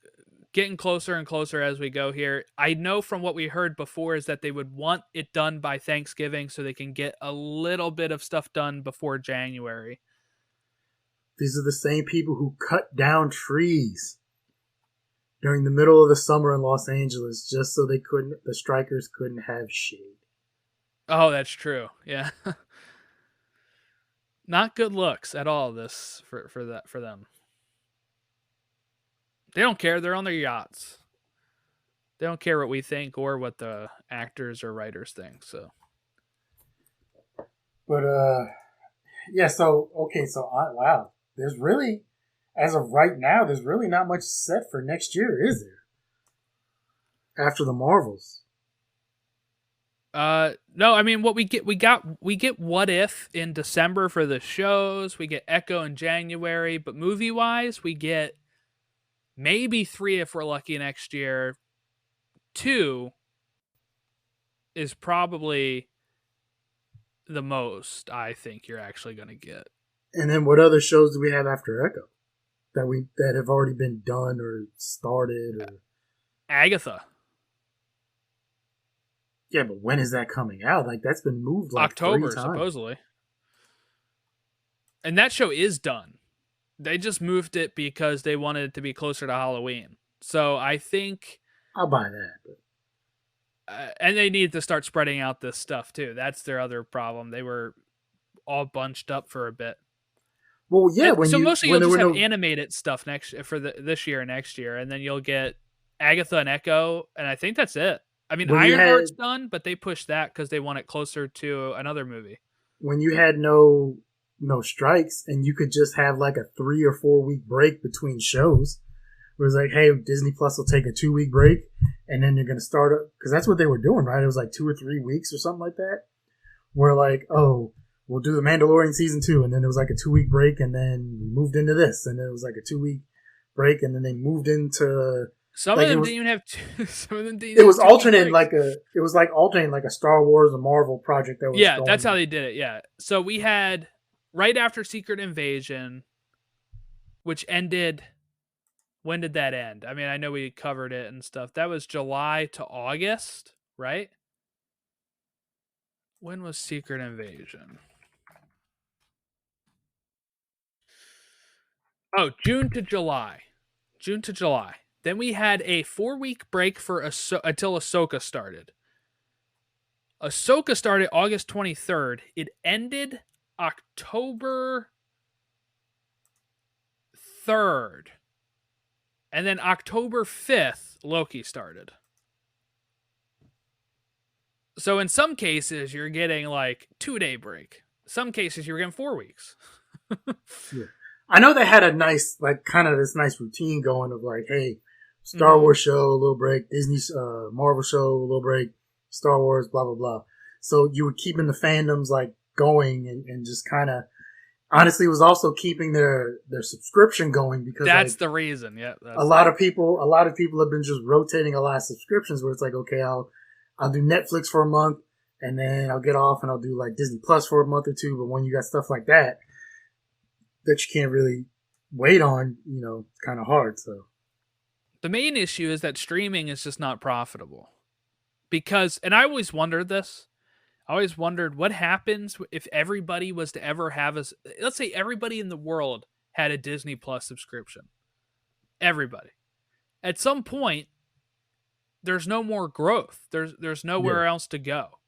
getting closer and closer as we go here. I know from what we heard before is that they would want it done by Thanksgiving so they can get a little bit of stuff done before January. These are the same people who cut down trees during the middle of the summer in Los Angeles just so the strikers couldn't have shade. Oh, that's true. Yeah. Not good looks at all this for them. They don't care. They're on their yachts. They don't care what we think or what the actors or writers think. So, but yeah. So okay. So wow. There's really, as of right now, there's really not much set for next year, is there? After the Marvels. No. I mean, what we get What If in December for the shows. We get Echo in January, but movie wise, we get maybe 3 if we're lucky next year. 2 is probably the most I think you're actually going to get. And then what other shows do we have after Echo that have already been done or started? Or... Agatha. Yeah, but when is that coming out? Like that's been moved like October 3 times. supposedly. And that show is done. They just moved it because they wanted it to be closer to Halloween. So I think I'll buy that. But... and they need to start spreading out this stuff too. That's their other problem. They were all bunched up for a bit. Well, yeah. Mostly you'll just have animated stuff for this year and next year, and then you'll get Agatha and Echo, and I think that's it. I mean, Ironheart's done, but they pushed that because they want it closer to another movie. When you had no strikes, and you could just have like a 3 or 4 week break between shows, where it's like, hey, Disney Plus will take a 2 week break, and then you're going to start up because that's what they were doing, right? It was like 2 or 3 weeks or something like that. Where like, oh, we'll do the Mandalorian season 2, and then it was like a 2 week break, and then we moved into this, and then it was like a 2 week break, and then they moved into some of them didn't even have two. Some of them didn't. It was alternating like a Star Wars or Marvel project that was. Yeah, that's how they did it. Yeah, so we had right after Secret Invasion, which ended. When did that end? I mean, I know we covered it and stuff. That was July to August, right? When was Secret Invasion? Oh, June to July. Then we had a 4-week break for until Ahsoka started. Ahsoka started August 23rd. It ended October 3rd. And then October 5th, Loki started. So in some cases, you're getting like 2-day break. Some cases, you're getting 4 weeks. Yeah. I know they had a nice, like, kind of this nice routine going of like, hey, Star Wars show, a little break, Disney Marvel show, a little break, Star Wars, blah, blah, blah. So you were keeping the fandoms like going and just kind of, honestly, was also keeping their subscription going because that's like, the reason. Yeah. A lot of people have been just rotating a lot of subscriptions where it's like, okay, I'll do Netflix for a month and then I'll get off and I'll do like Disney Plus for a month or two. But when you got stuff like that you can't really wait on, it's kind of hard. So the main issue is that streaming is just not profitable because, and I always wondered this. I always wondered what happens if everybody was to ever have let's say everybody in the world had a Disney Plus subscription. Everybody. At some point, there's no more growth. There's nowhere else to go.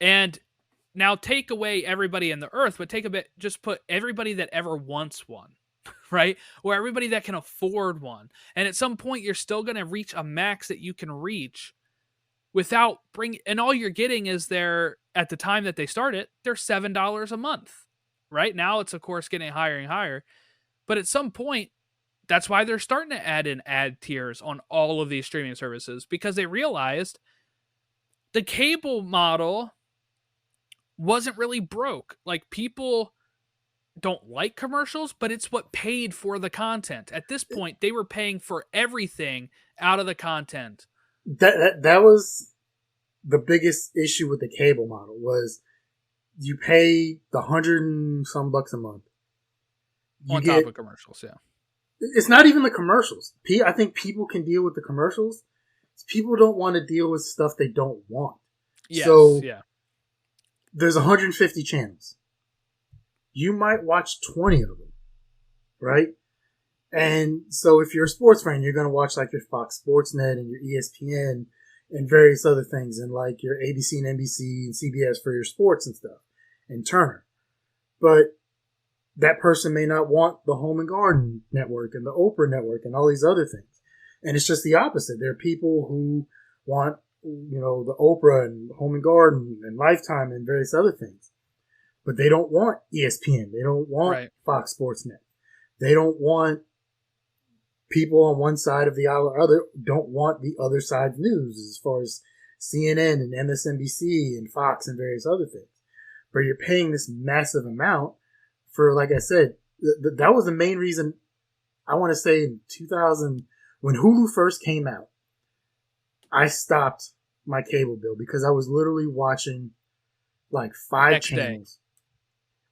And now take away everybody in the earth, but just put everybody that ever wants one, right? Or everybody that can afford one. And at some point, you're still going to reach a max that you can reach without and all you're getting is at the time that they started, they're $7 a month, right? Now it's of course getting higher and higher, but at some point, that's why they're starting to add in ad tiers on all of these streaming services because they realized the cable model wasn't really broke. Like people don't like commercials, but it's what paid for the content. At this point, they were paying for everything out of the content. That was the biggest issue with the cable model was you pay the $100 and some bucks a month. On top of commercials, yeah. It's not even the commercials. I think people can deal with the commercials. People don't want to deal with stuff they don't want. Yes, so yeah. There's 150 channels. You might watch 20 of them, right? And so if you're a sports fan, you're going to watch like your Fox Sports Net and your ESPN and various other things, and like your ABC and NBC and CBS for your sports and stuff, and Turner. But that person may not want the Home and Garden network and the Oprah network and all these other things. And it's just the opposite. There are people who want, the Oprah and Home and Garden and Lifetime and various other things. But they don't want ESPN. They don't want Fox Sports Net. They don't want people on one side of the aisle or other, don't want the other side's news as far as CNN and MSNBC and Fox and various other things. But you're paying this massive amount for, like I said, that was the main reason. I want to say in 2000, when Hulu first came out, I stopped my cable bill because I was literally watching like 5 channels.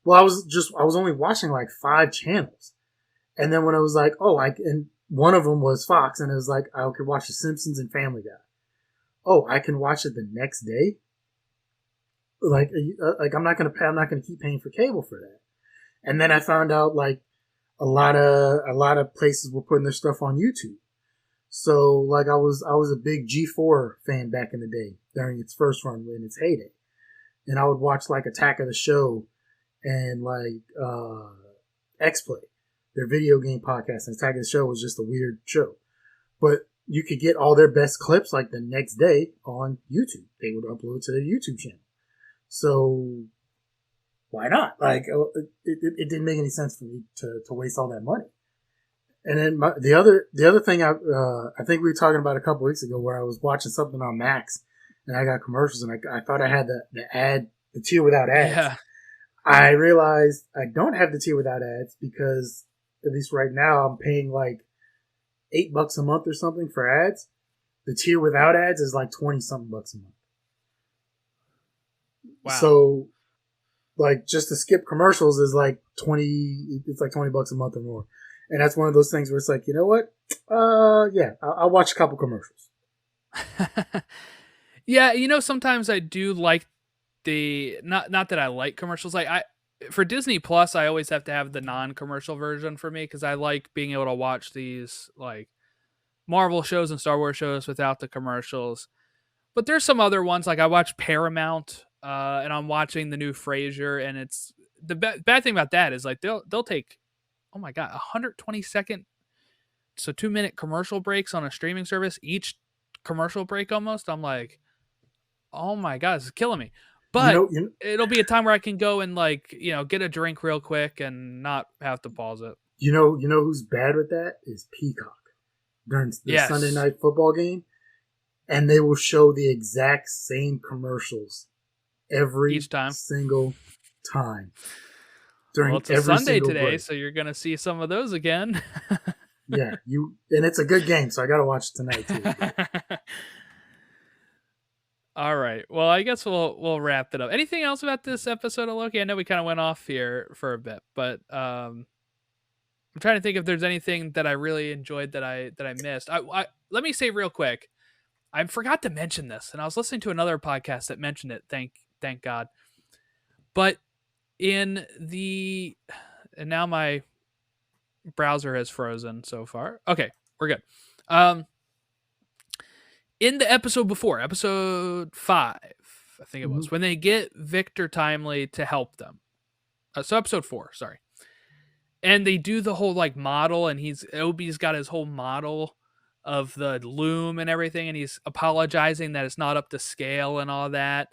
Well, I was only watching like 5 channels. And then when I was like, and one of them was Fox, and it was like, I could watch The Simpsons and Family Guy. Oh, I can watch it the next day? Like I'm not going to keep paying for cable for that. And then I found out like a lot of places were putting their stuff on YouTube. So like I was a big G4 fan back in the day during its first run in its heyday. And I would watch like Attack of the Show and like X-Play, their video game podcast. And Attack of the Show was just a weird show. But you could get all their best clips like the next day on YouTube. They would upload to their YouTube channel. So why not? Like it didn't make any sense for me to waste all that money. And then the other thing I think we were talking about a couple weeks ago where I was watching something on Max and I got commercials and I thought I had the tier without ads. Yeah. I realized I don't have the tier without ads because at least right now I'm paying like $8 a month or something for ads. The tier without ads is like 20 something bucks a month. Wow. So like just to skip commercials is like it's like $20 a month or more. And that's one of those things where it's like, you know what? I'll watch a couple commercials. Yeah, sometimes I do like not that I like commercials. Like for Disney Plus, I always have to have the non-commercial version for me because I like being able to watch these like Marvel shows and Star Wars shows without the commercials. But there's some other ones like I watch Paramount and I'm watching the new Frasier, and it's the bad thing about that is like they'll take 120-second, so 2-minute commercial breaks on a streaming service, each commercial break almost. I'm like, oh my God, this is killing me. But it'll be a time where I can go and like, get a drink real quick and not have to pause it. You know who's bad with that is Peacock during the Sunday night football game. And they will show the exact same commercials each time. Single time. Well, it's a Sunday today, break. So you're going to see some of those again. Yeah, and it's a good game, so I got to watch it tonight too. All right. Well, I guess we'll wrap it up. Anything else about this episode of Loki? I know we kind of went off here for a bit, but I'm trying to think if there's anything that I really enjoyed that I missed. I let me say real quick, I forgot to mention this, and I was listening to another podcast that mentioned it. Thank God. But and now my browser has frozen so far. Okay, we're good. In the episode before, episode 5, I think it was, when they get Victor Timely to help them. So episode 4, sorry. And they do the whole like model, and Obi's got his whole model of the loom and everything, and he's apologizing that it's not up to scale and all that.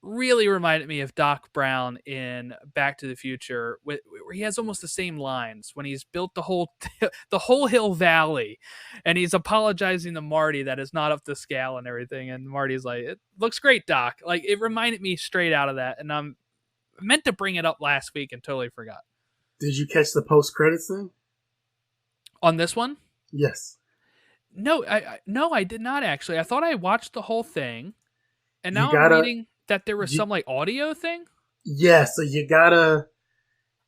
Really reminded me of Doc Brown in Back to the Future, where he has almost the same lines when he's built the whole Hill Valley, and he's apologizing to Marty that it's not up to scale and everything. And Marty's like, "It looks great, Doc." Like it reminded me straight out of that, and I'm meant to bring it up last week and totally forgot. Did you catch the post credits thing? On this one? Yes. No, I did not actually. I thought I watched the whole thing, and You now I'm gotta. reading that there was some like audio thing. Yeah, so you gotta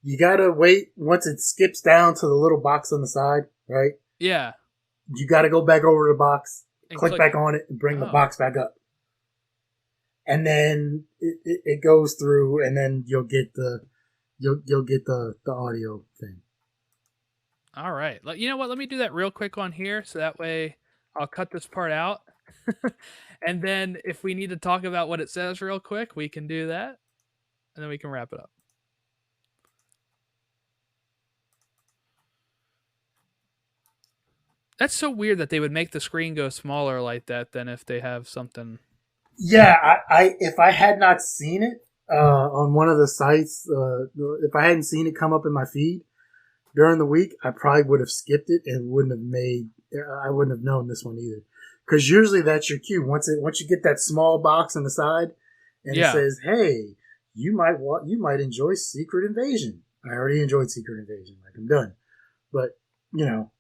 wait once it skips down to the little box on the side, right? Yeah. You gotta go back over to the box, And click back on it, and bring the Oh. box back up. And then it goes through, and then you'll get the audio thing. All right. You know what? Let me do that real quick on here, so that way I'll cut this part out. And then if we need to talk about what it says real quick, we can do that, and then we can wrap it up. That's so weird that they would make the screen go smaller like that than if they have something. Yeah, I if I had not seen it on one of the sites, if I hadn't seen it come up in my feed during the week, I probably would have skipped it and I wouldn't have known this one either. Because usually that's your cue. Once you get that small box on the side, and it says, "Hey, you might enjoy Secret Invasion." I already enjoyed Secret Invasion. Like, I'm done. But you know.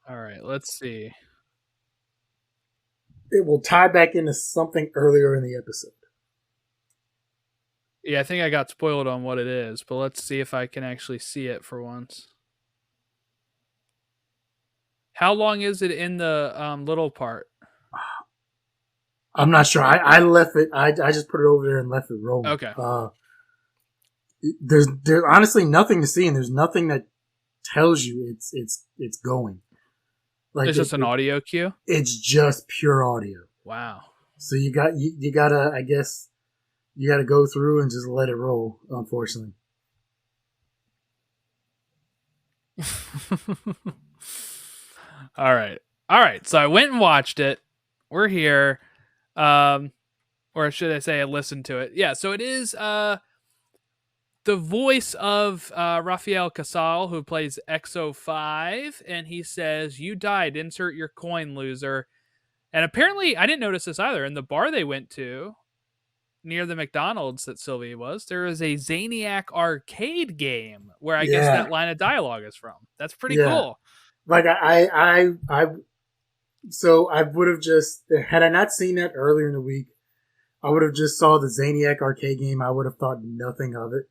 All right, let's see. It will tie back into something earlier in the episode. Yeah, I think I got spoiled on what it is, but let's see if I can actually see it for once. How long is it in the little part? I'm not sure. I left it. I just put it over there and left it rolling. Okay. There's honestly nothing to see, and there's nothing that tells you it's going. Like it's just an audio cue. It's just pure audio. Wow. So you gotta, I guess, you gotta go through and just let it roll. Unfortunately. All right. So I went and watched it. We're here, or should I say, I listened to it? Yeah. So it is the voice of Rafael Casal, who plays XO5, and he says, "You died. Insert your coin, loser." And apparently, I didn't notice this either. In the bar they went to, near the McDonald's that Sylvie was, there is a Zaniac arcade game where I guess that line of dialogue is from. That's pretty cool. Like so I would have just, had I not seen that earlier in the week, I would have just saw the Zaniac arcade game. I would have thought nothing of it.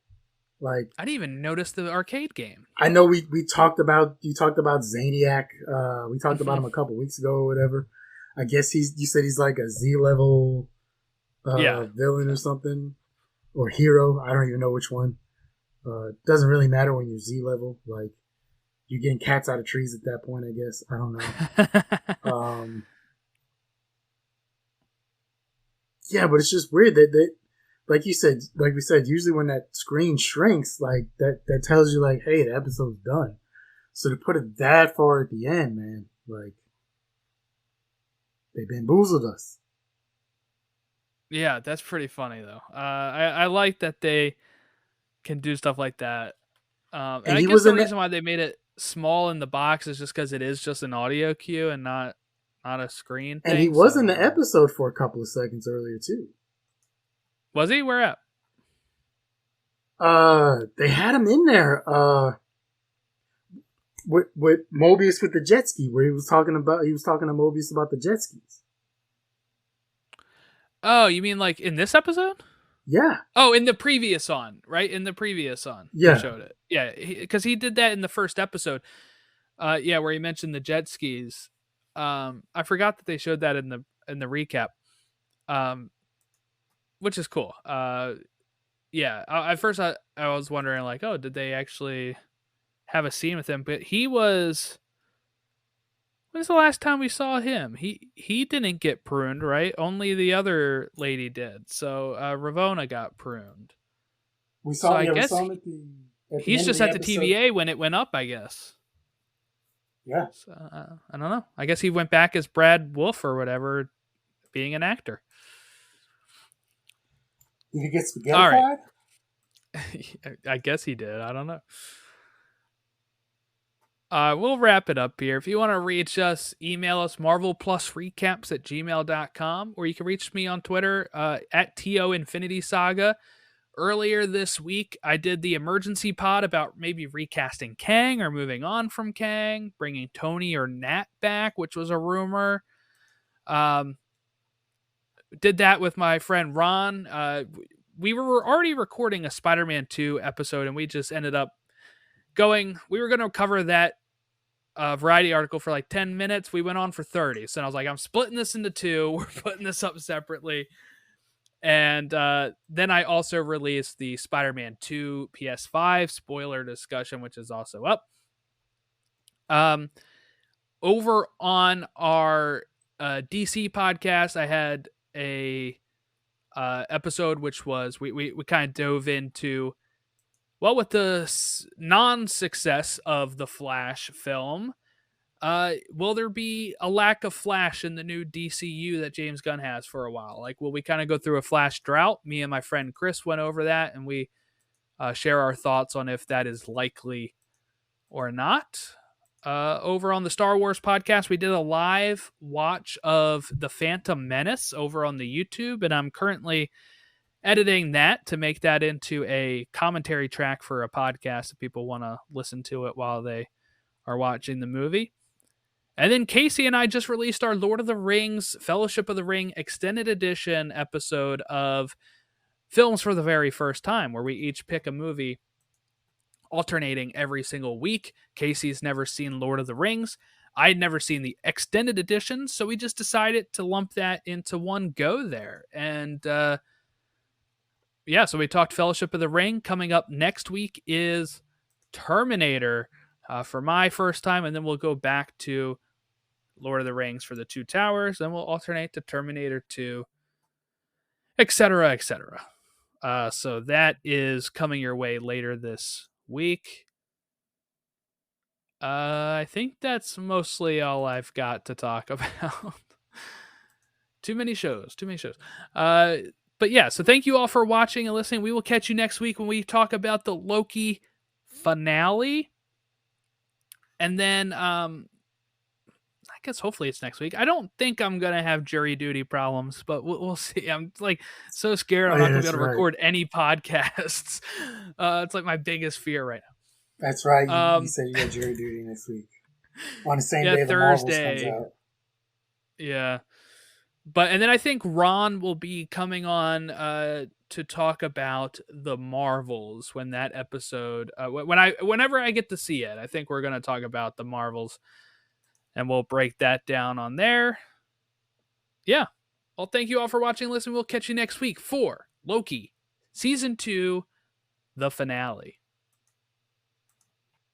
Like, I didn't even notice the arcade game. I know you talked about Zaniac. We talked about him a couple weeks ago or whatever. I guess you said he's like a Z level villain or something, or hero. I don't even know which one. Doesn't really matter when you're Z level. Like, you're getting cats out of trees at that point, I guess. I don't know. Yeah, but it's just weird that like we said, usually when that screen shrinks, like that tells you like, hey, the episode's done. So to put it that far at the end, man, like, they bamboozled us. Yeah, that's pretty funny though. I like that they can do stuff like that. And I guess the reason why they made it small in the box is just because it is just an audio cue and not a screen thing. And he was in the episode for a couple of seconds earlier too. Was he? Where at? They had him in there. With Mobius with the jet ski, where he was talking to Mobius about the jet skis. Oh, you mean like in this episode? Yeah. Oh, in the previous on, right? In the previous on, yeah, he showed it. Yeah, because he did that in the first episode. Yeah, where he mentioned the jet skis. I forgot that they showed that in the recap. Which is cool. Yeah. At first, I was wondering like, oh, did they actually have a scene with him? But he was. When's the last time we saw him? He didn't get pruned, right? Only the other lady did. So Ravonna got pruned. We saw. So I guess we saw him at the he's just at the episode. TVA when it went up, I guess. Yeah. So, I don't know. I guess he went back as Brad Wolf or whatever, being an actor. Did he get spaghetti? All right. I guess he did. I don't know. We'll wrap it up here. If you want to reach us, email us marvelplusrecaps@gmail.com, or you can reach me on Twitter at TO Infinity Saga. Earlier this week, I did the emergency pod about maybe recasting Kang or moving on from Kang, bringing Tony or Nat back, which was a rumor. Did that with my friend Ron. We were already recording a Spider-Man 2 episode, and we just ended up we were going to cover that Variety article for like 10 minutes. We went on for 30. So I was like, I'm splitting this into two. We're putting this up separately. And then I also released the Spider-Man 2 PS5 spoiler discussion, which is also up. Over on our DC podcast, I had a episode which was we kind of dove into, well, with the non-success of the Flash film, will there be a lack of Flash in the new DCU that James Gunn has for a while? Like, will we kind of go through a Flash drought? Me and my friend Chris went over that, and we share our thoughts on if that is likely or not. Over on the Star Wars podcast, we did a live watch of The Phantom Menace over on the YouTube, and I'm currently editing that to make that into a commentary track for a podcast if people want to listen to it while they are watching the movie. And then Casey and I just released our Lord of the Rings Fellowship of the Ring extended edition episode of Films for the Very First Time, where we each pick a movie alternating every single week. Casey's never seen Lord of the Rings. I'd never seen the extended edition, so we just decided to lump that into one go there. And yeah, so we talked Fellowship of the Ring. Coming up next week is Terminator for my first time, and then we'll go back to Lord of the Rings for the Two Towers. Then we'll alternate to Terminator 2, etc., etc. So that is coming your way later this week. I think that's mostly all I've got to talk about. Too many shows. But yeah, so thank you all for watching and listening. We will catch you next week when we talk about the Loki finale. And then I guess hopefully it's next week. I don't think I'm going to have jury duty problems, but we'll see. I'm like so scared I'm not going to be able to record any podcasts. It's like my biggest fear right now. That's right. You said you got jury duty next week. On the same day Thursday. The Marvels comes out. Yeah. And then I think Ron will be coming on to talk about the Marvels when that episode whenever I get to see it. I think we're going to talk about the Marvels, and we'll break that down on there. Yeah. Well, thank you all for watching and listening. We'll catch you next week for Loki Season 2, the finale.